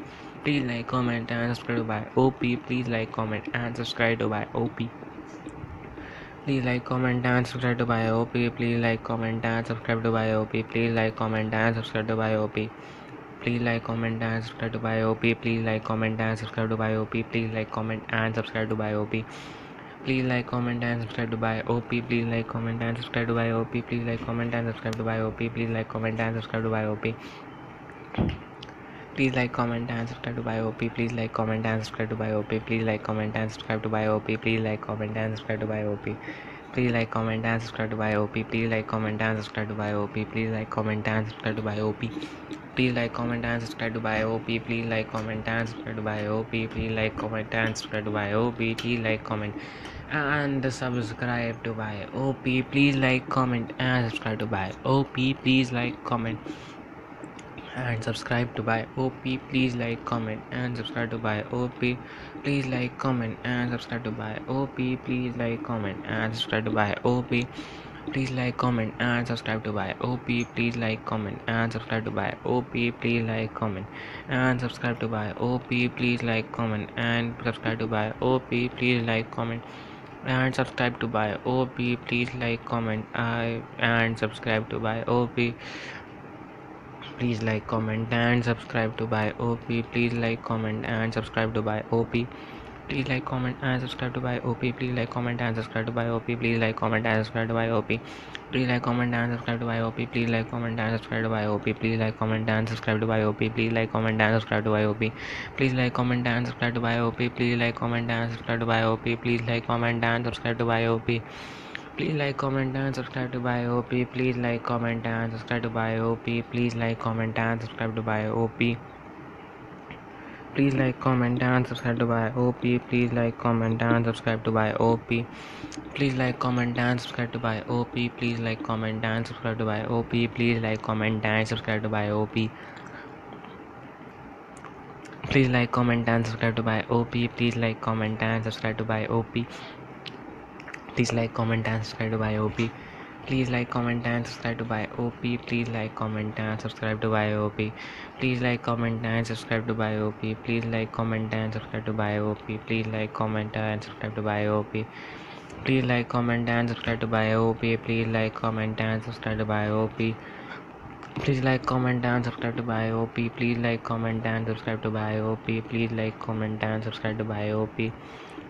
BioP. Please like, comment, and subscribe to BioP. Please like, comment, and subscribe to BioP. Please like, comment, and subscribe to BioP. Please like, comment, and subscribe to BioP. Please like, comment, and subscribe to BioP. Please like, comment, and subscribe to BioP. Please like, comment, and subscribe to BioP. Please like, comment, and subscribe to BioP. Please like, comment, and subscribe to BioP. Please like, comment, and subscribe to BioP. Please like, comment, and subscribe to BioP. Please like, comment, and subscribe to BioP. Please like, comment, and subscribe to BioP. Please like, comment, and subscribe to BioP. Please like, comment, and subscribe to BioP. Please like, comment, and subscribe to BioP. Please like, comment, and subscribe to BioP. Please like, comment, and subscribe to BioP. Please like, comment, and subscribe to BioP. Please like, comment, and subscribe to BioP. Please like, comment, and subscribe to BioP. Please like, comment, and subscribe to BioP. Please like, comment, and subscribe to BioP. Please like, comment, and subscribe to BioP. Please like, comment, and subscribe to BioP. Please like, comment, and subscribe to BioP. Please like, comment, and subscribe to BioP. Please like, comment, and subscribe to BioP. Please like, comment, and subscribe to BioP. Please like, comment, and subscribe to BioP. Please like, comment, and subscribe to BioP. Please like, comment, and subscribe to BioP. Please like, comment, and subscribe to BioP. Please like, comment, and subscribe to BioP. Please like, comment, and subscribe to BioP. Please like, comment, and subscribe to BioP. Please like, comment, and subscribe to BioP. Please like, comment, and subscribe to BioP. Please like, comment, and subscribe to BioP. Please like, comment, and subscribe to BioP. Please like, comment, and subscribe to BioP. Please like, comment, and subscribe to BioP. Please like, comment, and subscribe to BioP. Please like, comment, and subscribe to BioP. Please like, comment, and subscribe to BioP. Please like, comment, and subscribe to BioP. Please like, comment, and subscribe to BioP. Please like, comment, and subscribe to BioP. Please like, comment, and subscribe to BioP. Please like, comment, and subscribe to BioP. Please like, comment, and subscribe to BioP. Please like, comment, and subscribe to BioP. Please like, comment, and subscribe to BioP. Please like, comment, and subscribe to BioP. Please like, comment, and subscribe to BioP. Please like, comment, and subscribe to BioP. Please like, comment, and subscribe to BioP. Please like, comment, and subscribe to BioP. Please like, comment, and subscribe to BioP. Please like, comment, and subscribe to BioP. Please like, comment, and subscribe to BioP. Please like, comment, and subscribe to BioP. Please like, comment, and subscribe to BioP. Please like, comment, and subscribe to BioP. Please like, comment, and subscribe to BioP. Please like, comment, and subscribe to BioP. Please like, comment, and subscribe to BioP. Please like, comment, and subscribe to BioP.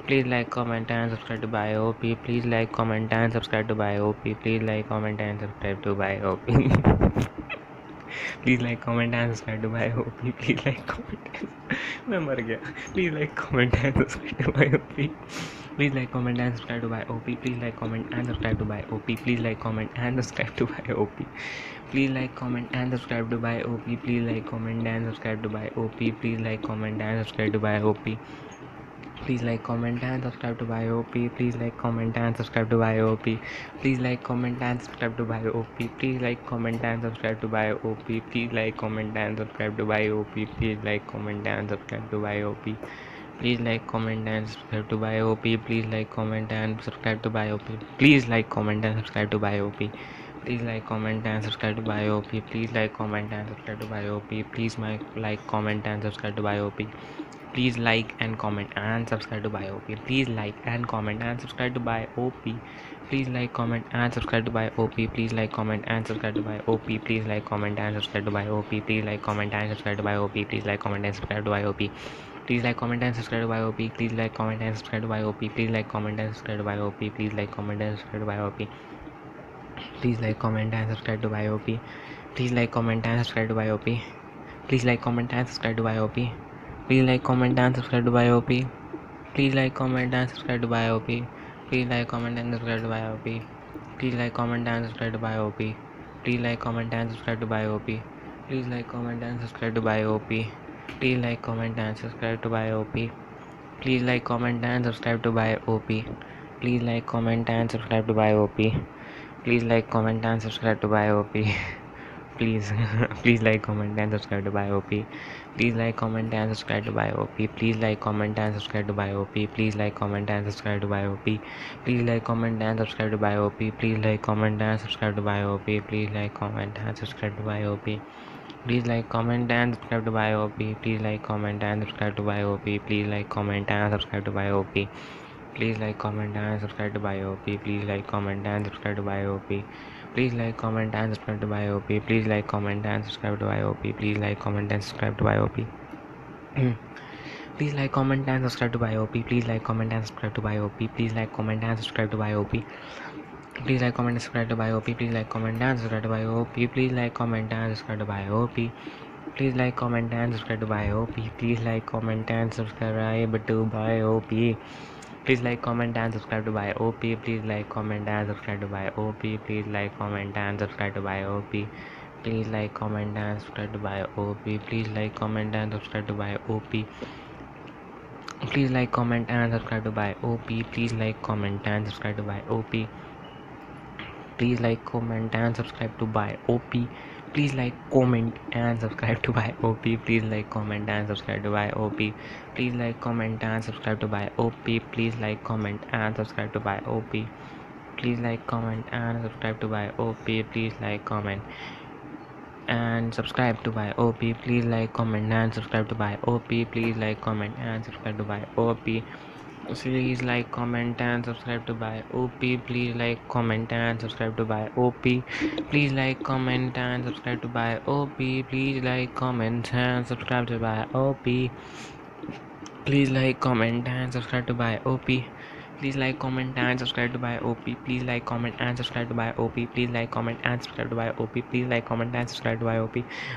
Please like, comment, and subscribe to BioP. Please like, comment, and subscribe to BioP. Please like, comment, and subscribe to BioP. Please like comment and subscribe to bye OP, please like comment मैं मर गया। Please like comment and subscribe to bye OP, please like comment and subscribe to bye OP, please like comment and subscribe to bye OP, please like comment and subscribe to bye OP, please like comment and subscribe to bye OP, please like comment and subscribe to bye OP, please like comment and subscribe to bye OP, please like comment and subscribe to buy op, please like comment and subscribe to buy op, please like comment and subscribe to buy op, please like comment and subscribe to buy op, please like comment and subscribe to buy op, please like comment and subscribe to buy op, please like comment and subscribe to buy op, please like comment and subscribe to buy op, please like comment and subscribe to buy op, please like comment and subscribe to buy op, please like comment and subscribe to buy op, please like comment and subscribe to buy op, please like and comment and subscribe to buy op, please like and comment and subscribe to buy op, please like comment and subscribe to buy op, please like comment and subscribe to buy op, please like comment and subscribe to buy op, please like comment and subscribe to buy op, please like comment and subscribe to buy op, please like comment and subscribe to buy op, please like comment and subscribe to buy op, please like comment and subscribe to buy op, please like comment and subscribe to buy op, please like comment and subscribe to buy op, please like comment and subscribe to buy op, please like comment and subscribe to buy op, please like comment and subscribe to buy op, please like comment and subscribe to buy op, please like comment and subscribe to buy op, please like comment and subscribe to buy op, please like comment and subscribe to buy op, please like comment and subscribe to buy op, please like comment and subscribe to buy op, please like comment and subscribe to buy op, please like comment and subscribe to buy op, please like comment and subscribe to buy op, please please like comment and subscribe to buy op, please like comment and subscribe to buy op, please like comment and subscribe to buy op, please like comment and subscribe to buy op, please like comment and subscribe to buy op, please like comment and subscribe to buy op, please like comment and subscribe to buy op, please like comment and subscribe to buy op, please like comment and subscribe to buy op, please like comment and subscribe to buy op, please like comment and subscribe to buy op, please like comment and subscribe to buy op, please like comment and subscribe to buy op, please like comment and subscribe to buy op, please like comment and subscribe to buy op, please like comment and subscribe to buy op, please like comment and subscribe to buy op, please like comment and subscribe to buy op, please like comment and subscribe to buy op, please like comment and subscribe to buy op, please like comment and subscribe to buy op, please like comment and subscribe to buy op, please like comment and subscribe to buy op, please like comment and subscribe to buy op, please like comment and subscribe to buy op, please like comment and subscribe to buy op, please like comment and subscribe to buy op, please like comment and subscribe to buy op, please like comment and subscribe to buy op, please like comment and subscribe to buy op, please like comment and subscribe to buy op, please like comment and subscribe to buy op, please like comment and subscribe to buy op, please like comment and subscribe to buy op, please like comment and subscribe to buy op, please like comment and subscribe to buy op, please like comment and subscribe to buy op, please like comment and subscribe to buy op, please like comment and subscribe to buy op, please like comment and subscribe to buy op, please like comment and subscribe to buy op, please like comment and subscribe to buy op, please like comment and subscribe to buy op, please like comment and subscribe to buy op, please like comment and subscribe to buy op, please like comment and subscribe to buy op, please like comment and subscribe to buy op, please like comment and subscribe to buy op,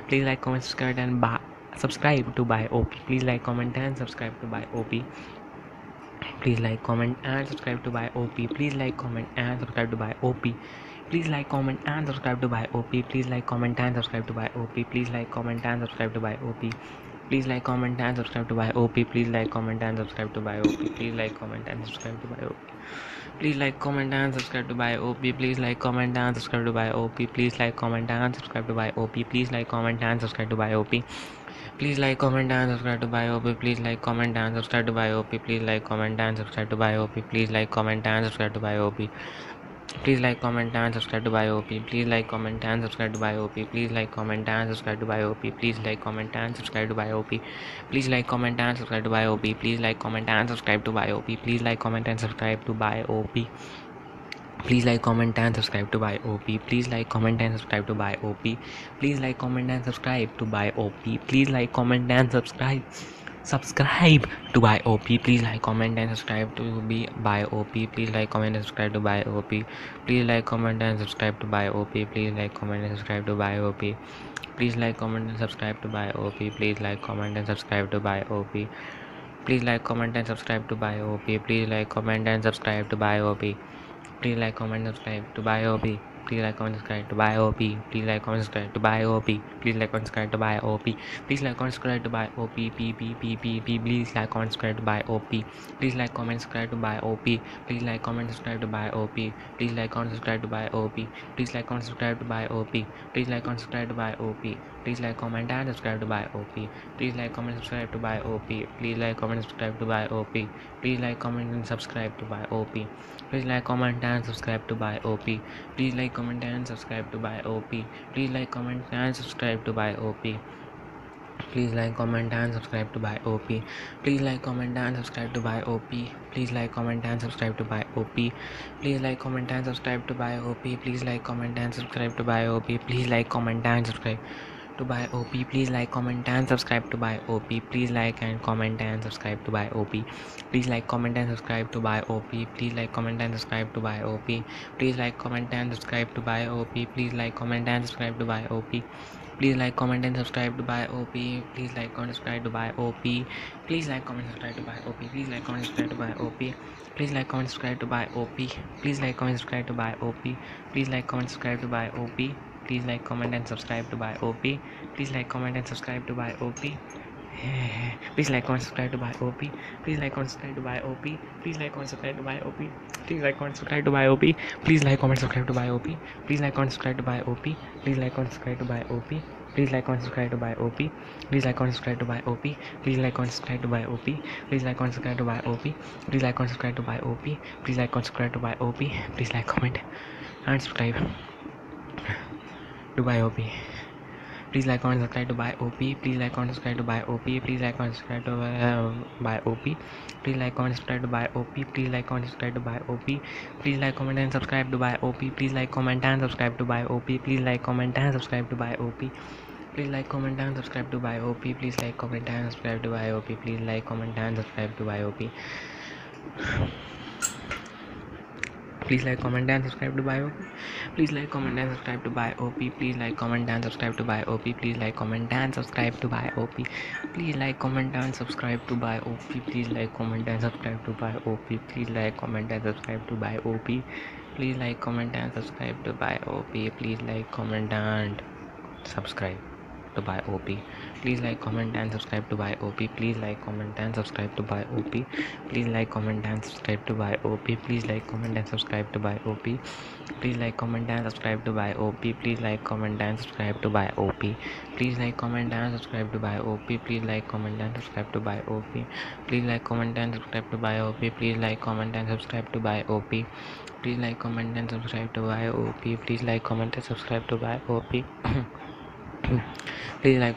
please like comment subscribe and subscribe to buy op, please like comment and subscribe to buy op, please like comment and subscribe to buy op, please like comment and subscribe to buy op, please like comment and subscribe to buy op, please like comment and subscribe to buy op, please like comment and subscribe to buy op, please like comment and subscribe to buy op, please like comment and subscribe to buy op, please like comment and subscribe to buy op, please like comment and subscribe to buy op, please like comment and subscribe to buy op, please like comment and subscribe to buy op, please like comment and subscribe to buy op, please like comment and subscribe to buy op, please like comment and subscribe to buy op, please like comment and subscribe to buy op, please like comment and subscribe to buy op, please like comment and subscribe to buy op, please like comment and subscribe to buy op, please like comment and subscribe to buy op, please like comment and subscribe to buy op, please like comment and subscribe to buy op, please like comment and subscribe to buy op, please like comment and subscribe to buy op, please like comment and subscribe to buy op, please like comment and subscribe to buy op, please like comment and subscribe to buy op, please like comment and subscribe subscribe to buy OP. Please like, comment and subscribe to be buy OP. Please like, comment and subscribe to buy OP. Please like, comment and subscribe to buy OP. Please like, comment and subscribe to buy OP. Please like, comment and subscribe to buy OP. Please like, comment and subscribe to buy OP. Please like, comment and subscribe to buy OP. Please like, comment and subscribe to buy OP. Please like, comment and subscribe to buy OP. Please like, comment, subscribe to buy OP. Please like, comment, subscribe to buy OP. Please like, comment, subscribe to buy OP. Please like, comment, subscribe to buy OP. Please like, comment, subscribe to buy OP. Please like, comment, subscribe to buy OP. Please like, comment, subscribe to buy OP. Please like, comment, subscribe to buy OP. Please like, comment, subscribe to buy OP. Please like, comment, subscribe to buy OP. Please like, comment and subscribe to buy OP. Please like, comment, subscribe to buy OP. Please like, comment, subscribe to buy OP. Please like, comment and subscribe to buy OP. Please like, comment and subscribe to buy OP. Please like, comment and subscribe to buy OP. Please like, comment and subscribe to buy OP. Please like, comment and subscribe to buy OP. Please like, comment and subscribe to buy OP. Please like, comment and subscribe to buy OP. Please like, comment and subscribe to buy OP. Please like, comment and subscribe to buy OP. Please like, comment and subscribe to buy OP. Please like, comment and subscribe to buy OP. Please like and comment and subscribe to buy OP. Please like, comment and subscribe to buy OP. Please like, comment and subscribe to buy OP. Please like, comment and subscribe to buy OP. Please like, comment and subscribe to buy OP. Please like, comment and subscribe to buy OP. Please like, comment, subscribe to buy OP. Please like, comment, subscribe to buy OP. Please like, comment, subscribe to buy OP. Please like, comment, subscribe to buy OP. Please like, comment, subscribe to buy OP. Please like, comment, subscribe to buy OP. Please like, comment and subscribe to buy OP. Please like, comment and subscribe to buy OP. Please like, comment, subscribe to buy OP. Please like, comment, subscribe to buy OP. Please like, comment, subscribe to buy OP. Please like, comment, subscribe to buy OP. Please like, comment, subscribe to buy OP. Please like, comment, subscribe to buy OP. Please like, comment, subscribe to buy OP. Please like, comment, subscribe to buy OP. Please like, comment, subscribe to buy OP. Please like, comment, subscribe to buy OP. Please like, comment, subscribe to buy OP. Please like, comment, subscribe to buy OP. Please like, comment, subscribe to buy OP. Please like, comment and subscribe to buy OP. Please like, comment, subscribe to buy OP. Please like, comment, subscribe to buy OP. Please like, comment, subscribe to buy OP. Please like, comment, subscribe to buy OP. Please like, comment, subscribe to buy OP. Please like, comment and subscribe to buy OP. Please like, comment and subscribe to buy OP. Please like, comment and subscribe to buy OP. Please like, comment and subscribe to buy OP. Please like, comment and subscribe to buy OP. Please like, comment and subscribe to buy OP. Please like, comment and subscribe to buy OP. Please like, comment and subscribe to buy OP. Please like, comment and subscribe to buy OP. Please like, comment and subscribe to buy OP. Please like, comment and subscribe to buy OP. Please like, comment and subscribe to buy OP. Please like, comment and subscribe to buy OP. Please like, comment and subscribe to buy OP. Please like, comment and subscribe to buy OP. Please like, comment and subscribe to buy OP. Please like, comment and subscribe to buy OP. Please like, comment and subscribe to buy OP. Please like, comment and subscribe to buy OP. Please like, comment and subscribe to buy OP. Please like, comment and subscribe to buy OP. Please like, comment and subscribe to buy OP. Please like, comment and subscribe to buy OP. Please like, comment and subscribe to buy OP. Please like, comment and subscribe to buy OP. Please like, comment and subscribe to buy OP. Please like, comment and subscribe to buy OP. Please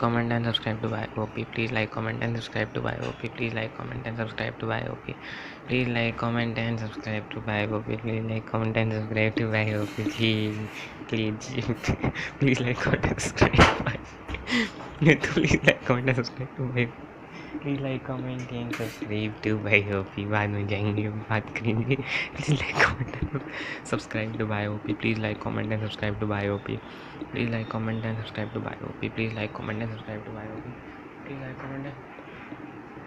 like, comment and subscribe to buy OP. Please like, comment and subscribe to buy OP. Please like, comment and subscribe to buy OP. Please like, comment and subscribe to buy OP. Please like, comment and subscribe to buy OP. Please like, comment and subscribe to buy. Please like, comment and subscribe to buy. Please like, comment and subscribe to buy OP. बाद में जाएंगे, बात करेंगे. Please like, comment and subscribe to buy OP. Please like, comment and subscribe to buy OP. Please like, comment and subscribe to buy OP. Please like, comment and subscribe to buy OP. Please like, comment and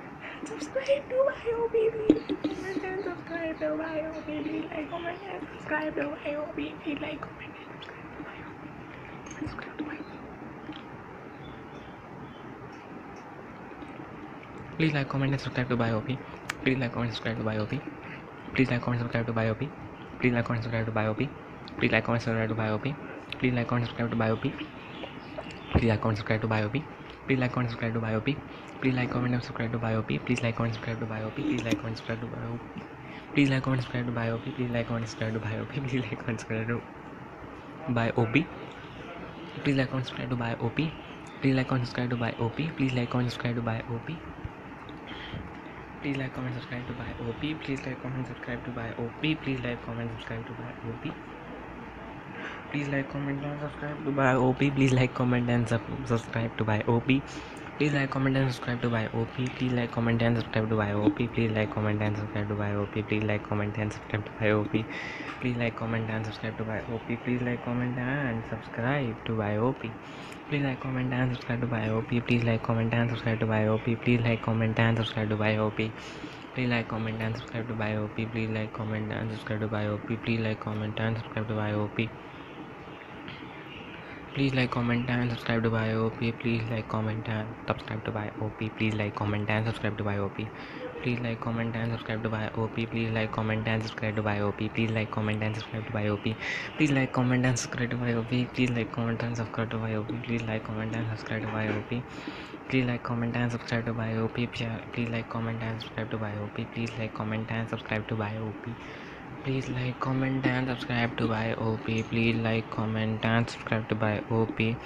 subscribe to buy OP. Please comment and subscribe to buy OP. Please like, comment and subscribe to buy OP. Please like, comment and subscribe to buy OP. Subscribe to buy OP. Please like, comment and subscribe to buy OP. Please like, comment and subscribe to buy OP. Please like, comment and subscribe to buy OP. Please like, comment and subscribe to buy OP. Please like, comment and subscribe to buy OP. Please like, comment and subscribe to buy OP. Please like, comment and subscribe to buy OP. Please like, comment and subscribe to buy OP. Please like, comment and subscribe to buy OP. Please like, comment and subscribe to buy OP. Please like, comment and subscribe to buy OP. Please like, comment and subscribe to buy OP. Please like, comment and subscribe to buy OP. Please like, comment and subscribe to buy OP. Please like, comment and subscribe to buy OP. Please like, comment and subscribe to buy OP. Please like, comment and subscribe to buy OP. Please like, comment, subscribe to buy OP. Please like, comment, subscribe to buy OP. Please like, comment, subscribe to buy OP. Please like, comment and subscribe to buy OP. Please like, comment and subscribe to buy OP. Please like, comment and subscribe to BioOP. Please like, comment and subscribe to BioOP. Please like, comment and subscribe to BioOP. Please like, comment and subscribe to BioOP. Please like, comment and subscribe to BioOP. Please like, comment and subscribe to BioOP. Please like, comment and subscribe to BioOP. Please like, comment and subscribe to BioOP. Please like, comment and subscribe to BioOP. Please like, comment and subscribe to BioOP. Please like, comment and subscribe to BioOP. Please like, comment and subscribe to BioOP. Please like, comment and subscribe to BioOP. Please like, comment and subscribe to BioOP. Please like, comment and subscribe to BioOP. Please like, comment and subscribe to BioOP. Please like, comment and subscribe to BioOP. Please like, comment and subscribe to BioOP. Please like, comment and subscribe to BioOP. Please like, comment and subscribe to BioOP. Please like, comment and subscribe to BioOP. Please like, comment and subscribe to BioOP. Please like, comment and subscribe to BioOP. Please like, comment and subscribe to BioOP.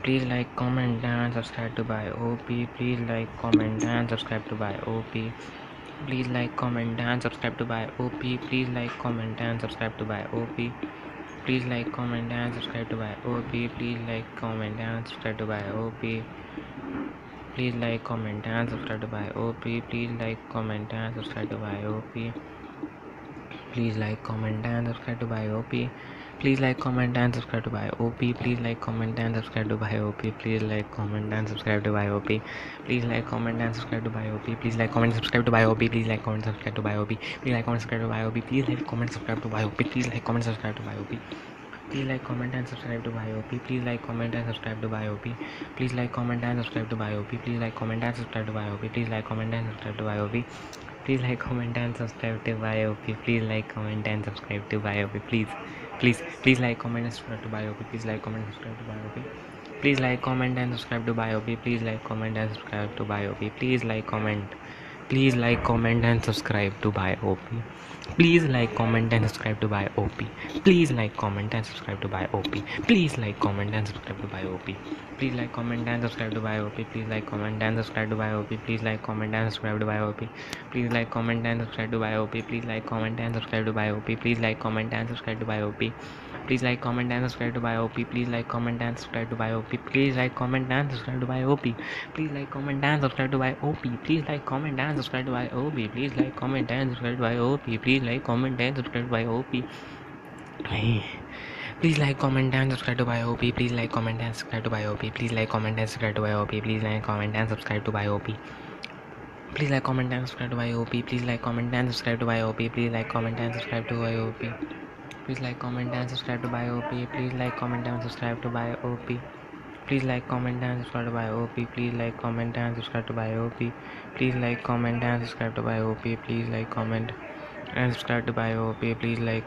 Please like, comment and subscribe to BioOP. Please like, comment and subscribe to BioOP. Please like, comment and subscribe to BioOP. Please like, comment and subscribe to BioOP. Please like, comment and subscribe to BioOP. Please like, comment and subscribe to BioOP. Please like, comment and subscribe to BioOP. Please like, comment and subscribe to BioOP. Please like, comment and subscribe to BioOP. Please like, comment and subscribe to BioOP. Please like, comment and subscribe to BioOP. Please like, comment and subscribe to BioOP. Please like, comment and subscribe to BioOP. Please like, comment and subscribe to BioOP. Please like, comment and subscribe to BioOP. Please like, comment, subscribe to BioOP. Please like, comment, subscribe to BioOP. Please like, comment, subscribe to BioOP. Please like, comment, subscribe to BioOP. Please like, comment, subscribe to BioOP. Please like, comment and subscribe to BioOP. Please like, comment and subscribe to BioOP. Please like, comment and subscribe to BioOP. Please like, comment and subscribe to BioOP. Please like, comment and subscribe to BioOP. Please like, comment and subscribe to BioOP. Please like, comment and subscribe to BioOP. Please like, comment and subscribe to BioOP. Please like, comment and subscribe to BioOP. Please like, comment and subscribe to BioOP. Please like, comment and subscribe to BioOP. Please like, comment. Please like, comment and subscribe to BioOP. Please like, comment and subscribe to BioOP. Please like, comment and subscribe to BioOP. Please like, comment and subscribe to BioOP. Please like, comment and subscribe to BioOP. Please like, comment and subscribe to BioOP. Please like, comment and subscribe to BioOP. Please like, comment and subscribe to BioOP. Please like, comment and subscribe to BioOP. Please like, comment and subscribe to BioOP. Please like, comment and subscribe to BioOP. Please like, comment and subscribe to BioOP. Please like, comment and subscribe to BioOP. Please like, comment and subscribe to BioOP. Please like, comment and subscribe to BioOP. Please like, comment and subscribe to BioOP. Please like, comment and subscribe to BioOP. Please like, comment and subscribe to BioOP. Please like, comment and subscribe to BioOP. Please like, comment and subscribe to BioOP. Please like, comment and subscribe to BioOP. Please like, comment and subscribe to BioOP. Please like, comment and subscribe to BioOP. Please like, comment and subscribe to BioOP. Please like, comment and subscribe to BioOP. Please like, comment and subscribe to BioOP. Please like, comment and subscribe to BioOP. Please like, comment and subscribe to BioOP. Please like, comment and subscribe to BioOP. Please like, comment and subscribe to BioOP. Please like,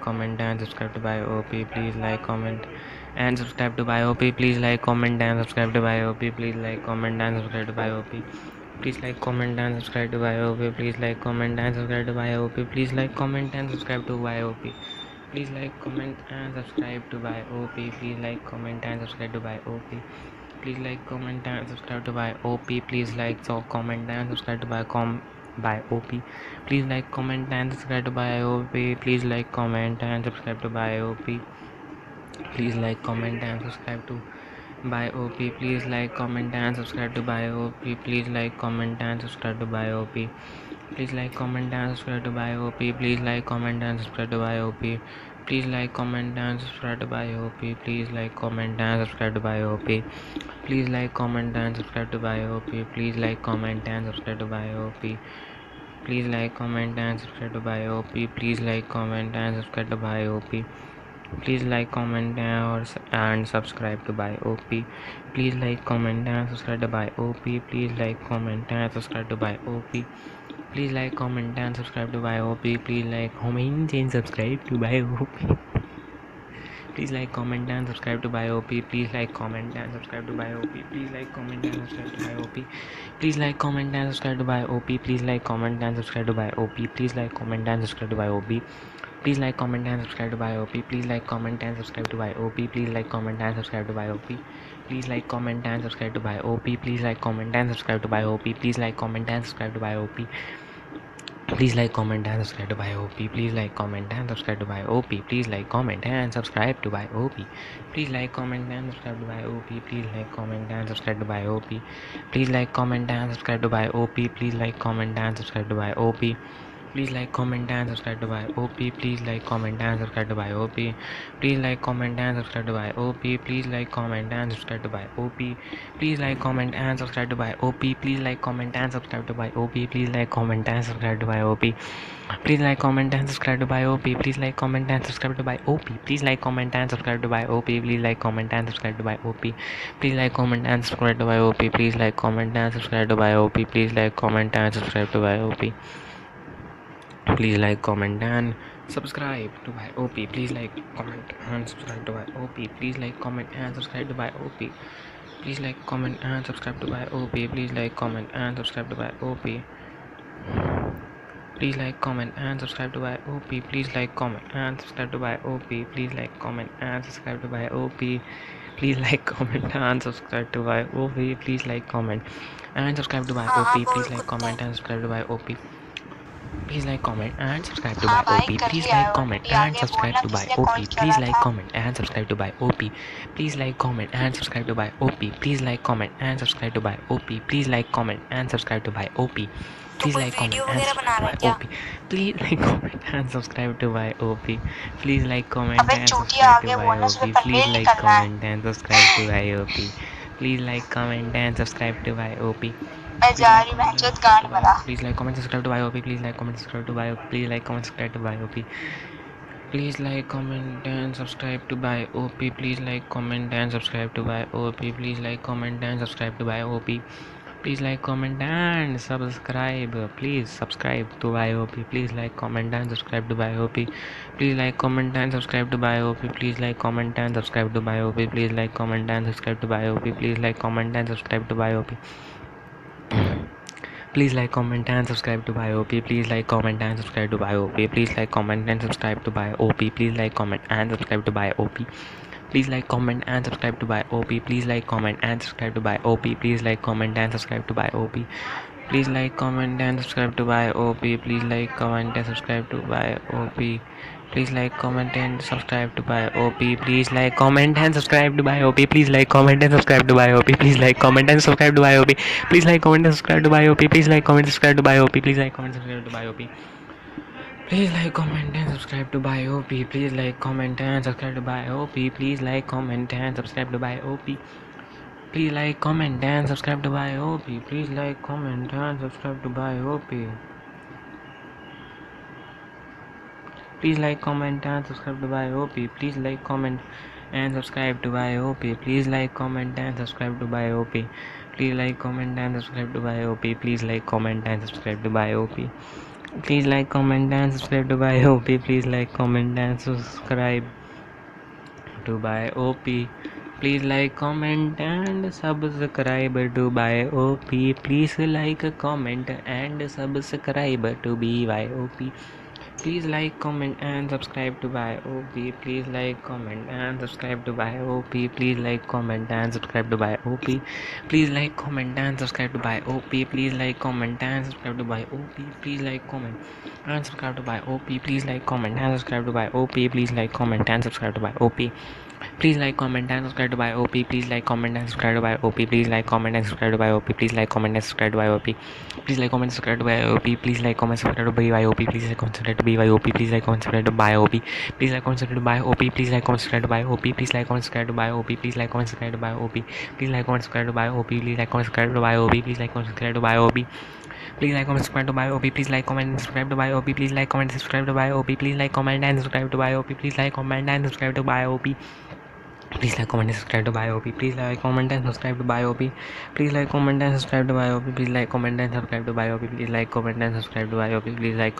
comment and subscribe to BioOP. Please like, comment and subscribe to BioOP. Please like, comment and subscribe to BioOP. Please like, comment and subscribe to BioOP. Please like, comment and subscribe to BioOP. Please like, comment and subscribe to BioOP. Please like, comment and subscribe to BioOP. Please like, comment and subscribe to BioOP. Please like, comment and subscribe to BioOP. Please like, comment and subscribe to BioOP. Please like, comment and subscribe to BioOP. Please like, comment and subscribe to BioOP. Please like, comment and subscribe to BioOP. Please like, comment and subscribe to BioOP. Please like, comment and subscribe to BioOP. Please like, comment and subscribe to BioOP. Please like, comment and subscribe to BioOP. Please like, comment and subscribe to BioOP. Please like, comment and subscribe to BioOP. Please like, comment and subscribe to BioOP. Please like, comment and subscribe to BioOP. Please like, comment and subscribe to BioOP. Please like, comment and subscribe to BioOP. Please like, comment and subscribe to BioOP. Please like, comment and subscribe to BioOP. Please like, comment and subscribe to BioOP. Please like, comment and subscribe to BioOP. Please like, comment and subscribe to BioOP. Please like, comment and subscribe to BioOP. Please like, comment and subscribe to BioOP. Please like, comment and subscribe to BioOP. Please like, comment and subscribe to BioOP. Please like, comment and subscribe to BioOP. Please like, comment and subscribe to BioOP. Please like, comment and subscribe to BioOP. Please like, comment and subscribe to BioOP. Please like, comment and subscribe to BioOP. Please like, comment and subscribe to BioOP. Please like, comment and subscribe to BioOP. Please like, comment and subscribe to BioOP. Please like, comment and subscribe to BioOP. Please like, comment, and subscribe to Buy OP. Please like, comment, and subscribe to Buy OP. Please like, comment, and subscribe to Buy OP. Please like, comment, and subscribe to Buy OP. Please like, comment, and subscribe to Buy OP. Please like, comment, and subscribe to Buy OP. Please like, comment, and subscribe to Buy OP. Please like, comment, and subscribe to Buy OP. Please like, comment, and subscribe to Buy OP. Please like, comment, and subscribe to Buy OP. Please like, comment, and subscribe to Buy OP. Please like, comment, and subscribe to Buy OP. Please like, comment, and subscribe to Buy OP. Please like, comment, and subscribe to Buy OP. Please like, comment, and subscribe to Buy OP. Please like, comment, and subscribe to Buy OP. Please like, comment, and subscribe to Buy OP. Please like, comment, and subscribe to Buy OP. Please like, comment, and subscribe to Buy OP. Please like, comment, and subscribe to Buy OP. Please like, comment, and subscribe to Buy OP. Please like, comment, and subscribe to Buy OP. Please like, comment, and subscribe to Buy OP. Please like, comment, and subscribe to Buy OP. Please like, comment, and subscribe to Buy OP. Please like, comment, and subscribe to Buy OP. Please like, comment, and subscribe to Buy OP. Please like, comment, and subscribe to Buy OP. Please like, comment, and subscribe to Buy OP. Please like, comment, and subscribe to Buy OP. Please like, comment, and subscribe to Buy
हाँ
OP.
हाँ बोल
Please like,
कुत्ते।
comment, and subscribe to Buy OP. Please like, comment, and subscribe to
हाँ
Buy
भाई
OP.
कर
Please
लिया है
like, comment,
already,
and
आगे
subscribe
बोलना
to Buy
किसने
OP.
कॉल
Please
करा
like,
था।
comment, and subscribe to Buy OP. Please like, comment, and subscribe to Buy OP. Please like, comment, and subscribe to Buy OP. Please like, comment, and subscribe to Buy OP.
तो
Please
कोई
like, comment,
video
and
वगैरह
subscribe
बना
to
रहा
Buy
है क्या?
OP. Please like, comment, and subscribe to Buy OP. Please like, comment,
अबे
and
चूतिया
subscribe to
आगे
Buy
बोलना,
OP.
सुबह
Please
पनवेल
like,
निकलना
comment, and subscribe to Buy OP. Please like, comment, and subscribe to Buy OP.
मैं
Please
जा
like,
रही
comment, and
बहनचोद
subscribe
गांड
to Buy
मरा।
OP. Please like, comment, subscribe to Buy OP. Please like, comment, subscribe to Buy OP. Please like, comment, subscribe to Buy OP. Please like, comment, and subscribe to Buy OP. Please like, comment, and subscribe to Buy OP. Please like, comment, and subscribe to Buy OP. Please like, comment, and subscribe. Please subscribe to Buy OP. Please like, comment, and subscribe to Buy OP. Please like, comment, and subscribe to Buy OP. Please like, comment, and subscribe to Buy OP. Please like, comment, and subscribe to Buy OP. Please like, comment, and subscribe to Buy OP. Please like, comment, and subscribe to Buy OP. Please like, comment, and subscribe to Buy OP. Please like, comment, and subscribe to Buy OP. Please like, comment, and subscribe to Buy OP. Please like, comment, and subscribe to Buy OP. Please like, comment, and subscribe to Buy OP. Please like, comment, and subscribe to Buy OP. Please like, comment, and subscribe to Buy OP. Please like, comment, and subscribe to Buy OP. Please like, comment, and subscribe to Buy OP. Please like, comment, and subscribe to Buy OP. Please like, comment, and subscribe to Buy OP. Please like, comment, and subscribe to Buy OP. Please like, comment, and subscribe to Buy OP. Please like, comment, and subscribe to Buy OP. Please like, comment, and subscribe to Buy OP. Please like, comment, and subscribe to Buy OP. Please like, comment, and subscribe to Buy OP. Please like, comment, and subscribe to Buy OP. Please like, comment, and subscribe to Buy OP. Please like, comment, and subscribe to Buy OP. Please like, comment, and subscribe to Buy OP. Please like, comment, and subscribe to Buy OP. Please like, comment, and subscribe to Buy OP. Please like, comment, and subscribe to Buy OP. Please like, comment, and subscribe to Buy OP. Please like, comment, and subscribe to Buy OP. Please like, comment, and subscribe to Buy OP. Please like, comment, and subscribe to Buy OP. Please like, comment, and subscribe to BYOP. Please like, comment, and subscribe to Buy OP. Please like, comment, and subscribe to Buy OP. Please like, comment, and subscribe to Buy OP. Please like, comment, and subscribe to Buy OP. Please like, comment, and subscribe to Buy OP. Please like, comment, and subscribe to Buy OP. Please like, comment, and subscribe to Buy OP. Please like, comment, and subscribe to Buy OP. Please like, comment, and subscribe to Buy OP. Please like, comment, and subscribe to Buy OP. Please like, comment, and subscribe to Buy OP. Please like, comment, and subscribe to Buy OP. Please like, comment, subscribe to Buy OP. Please like, comment, subscribe to BYOP. Please like, comment, subscribe to BYOP. Please like, comment, subscribe to BYOP. Please like, comment, subscribe to BYOP. Please like, comment, subscribe to BYOP. Please like, comment, subscribe to BYOP. Please like, comment, subscribe to BYOP. Please like, comment, subscribe to BYOP. Please like, comment, subscribe to BYOP. Please like, comment, subscribe to BYOP. Please like, comment, subscribe to BYOP. Please like, comment, subscribe to BYOP. Please like, comment, subscribe to BYOP. Please like, comment, and subscribe to BYOP. Please like, comment, and subscribe to BYOP. Please like, comment, and subscribe to BYOP. Please like, comment, and subscribe to BYOP. Please like, comment, and subscribe to BYOP. Please like, comment, and subscribe to BYOP. Please like, comment, and subscribe to BYOP. Please like, comment, and subscribe to BYOP. Please like,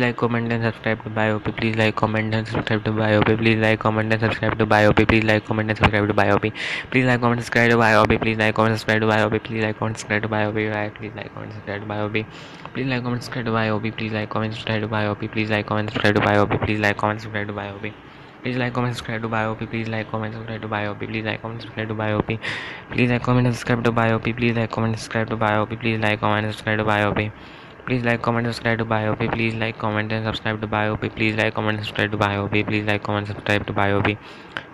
comment, and subscribe to BYOP. Please like, comment, and subscribe to BYOP. Please like, comment, and subscribe to BYOP. Please like, comment, and subscribe to BYOP. Please like, comment, subscribe to BYOP. Please like, comment, subscribe to BYOP. Please like, comment, subscribe to BYOP. Please like, comment, subscribe to BYOP. Please like, comment, subscribe to BYOP. Please like, comment, subscribe to BYOP. Please like, comment, subscribe to BYOP. Please like, comment, subscribe to BYOP. Please like, comment, subscribe to BYOP. Please like, comment, subscribe to BYOP. Please like, comment, subscribe to BYOP. Please like, comment, subscribe to BYOP. Please like, comment, subscribe to BYOP. Please like, comment, subscribe to BYOP. Please like, comment, subscribe to BioP. Please like, comment, and subscribe to BioP. Please like, comment, subscribe to BioP. Please like, comment, subscribe to BioP.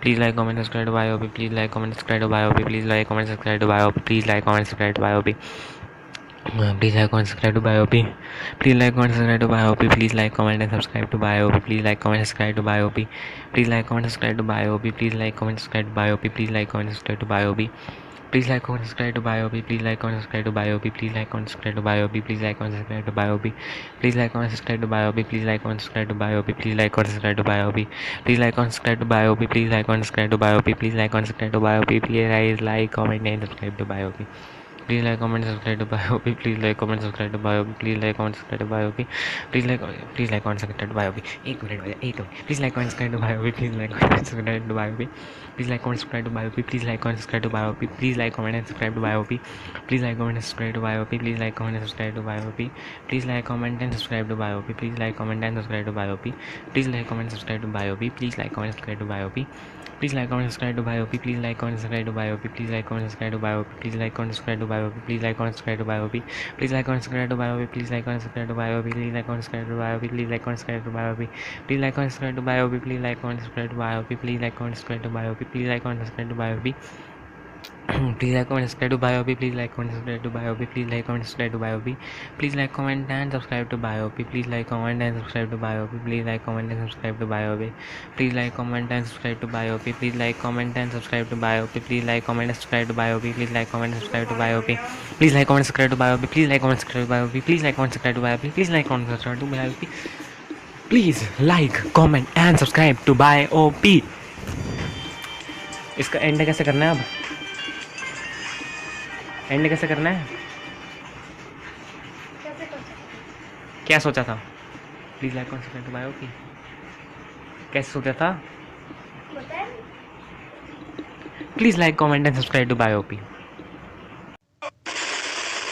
Please like, comment, subscribe to BioP. Please like, comment, subscribe to BioP. Please like, comment, subscribe to BioP. Please like, comment, subscribe to BioP. Please like, comment, subscribe to BioP. Please like, comment, subscribe to BioP. Please like, comment, and subscribe to BioP. Please like, comment, subscribe to BioP. Please like, comment, subscribe to BioP. Please like, comment, subscribe to BioP. Please like, comment, subscribe to BioP. Please like, comment, subscribe to BioP. Please like, comment, subscribe to BioP. Please like, comment, subscribe to BioP. Please like, comment, subscribe to BioP. Please like, comment, subscribe to BioP. Please like, comment, subscribe to BioP. Please like, comment, subscribe to BioP. Please like, comment, subscribe to BioP. Please like, comment, subscribe to BioP. Please like, comment, subscribe to BioP. Please guys like, comment, and subscribe to BioP. Please like, comment, subscribe to BioP. Please like, comment, subscribe to BioP. Please like, comment, subscribe to BioP. Please like, comment, subscribe to BioP. एक minute. Please like, comment, subscribe to BioP. Please like, comment, subscribe to BioP. Please like, comment, subscribe to BioP. Please like, comment, subscribe to BioP. Please like, comment, and subscribe to BioP. Please like, comment, and subscribe to BioP. Please like, comment, and subscribe to BioP. Please like, comment, and subscribe to BioP. Please like, comment, and subscribe to BioP. Please like, comment, subscribe to BioP. Please like, comment, subscribe to BioP. Please like, comment, subscribe to BioP. Please like, comment, subscribe to BioP. Please like, comment, subscribe to BioP. Please like, comment, subscribe to BioP. Please like, comment, subscribe to BioP. Please like, comment, subscribe to BioP. Please like, comment, subscribe to BioP. Please like, comment, subscribe to BioP. Please like, comment, subscribe to BioP. Please like, comment, subscribe to BioP. Please like, comment, subscribe to BioP. Please like, comment, subscribe to BioP. Please like, comment, subscribe to BioP. Please like, comment, subscribe to BioP. Please like, comment, subscribe to BioP. Please like, comment, subscribe to BioP. Please like, comment, and subscribe to BioP. Please like, comment, and subscribe to BioP. Please like, comment, and subscribe to BioP. Please like, comment, and subscribe to BioP. Please like, comment, and subscribe to BioP. Please like, comment, and subscribe to BioP. Please like, comment, and subscribe to BioP. Please like, comment, subscribe to BioP. Please like, comment, subscribe to BioP. Please like, comment, subscribe to BioP. Please like, comment, subscribe to BioP. Please like, comment, and subscribe to BioP. इसका and कैसे करना है? अब and कैसे करना है? क्या सोचा था? Please like comment subscribe to BYOP. कैसे सोचा था? Please like comment and subscribe to बायोपी.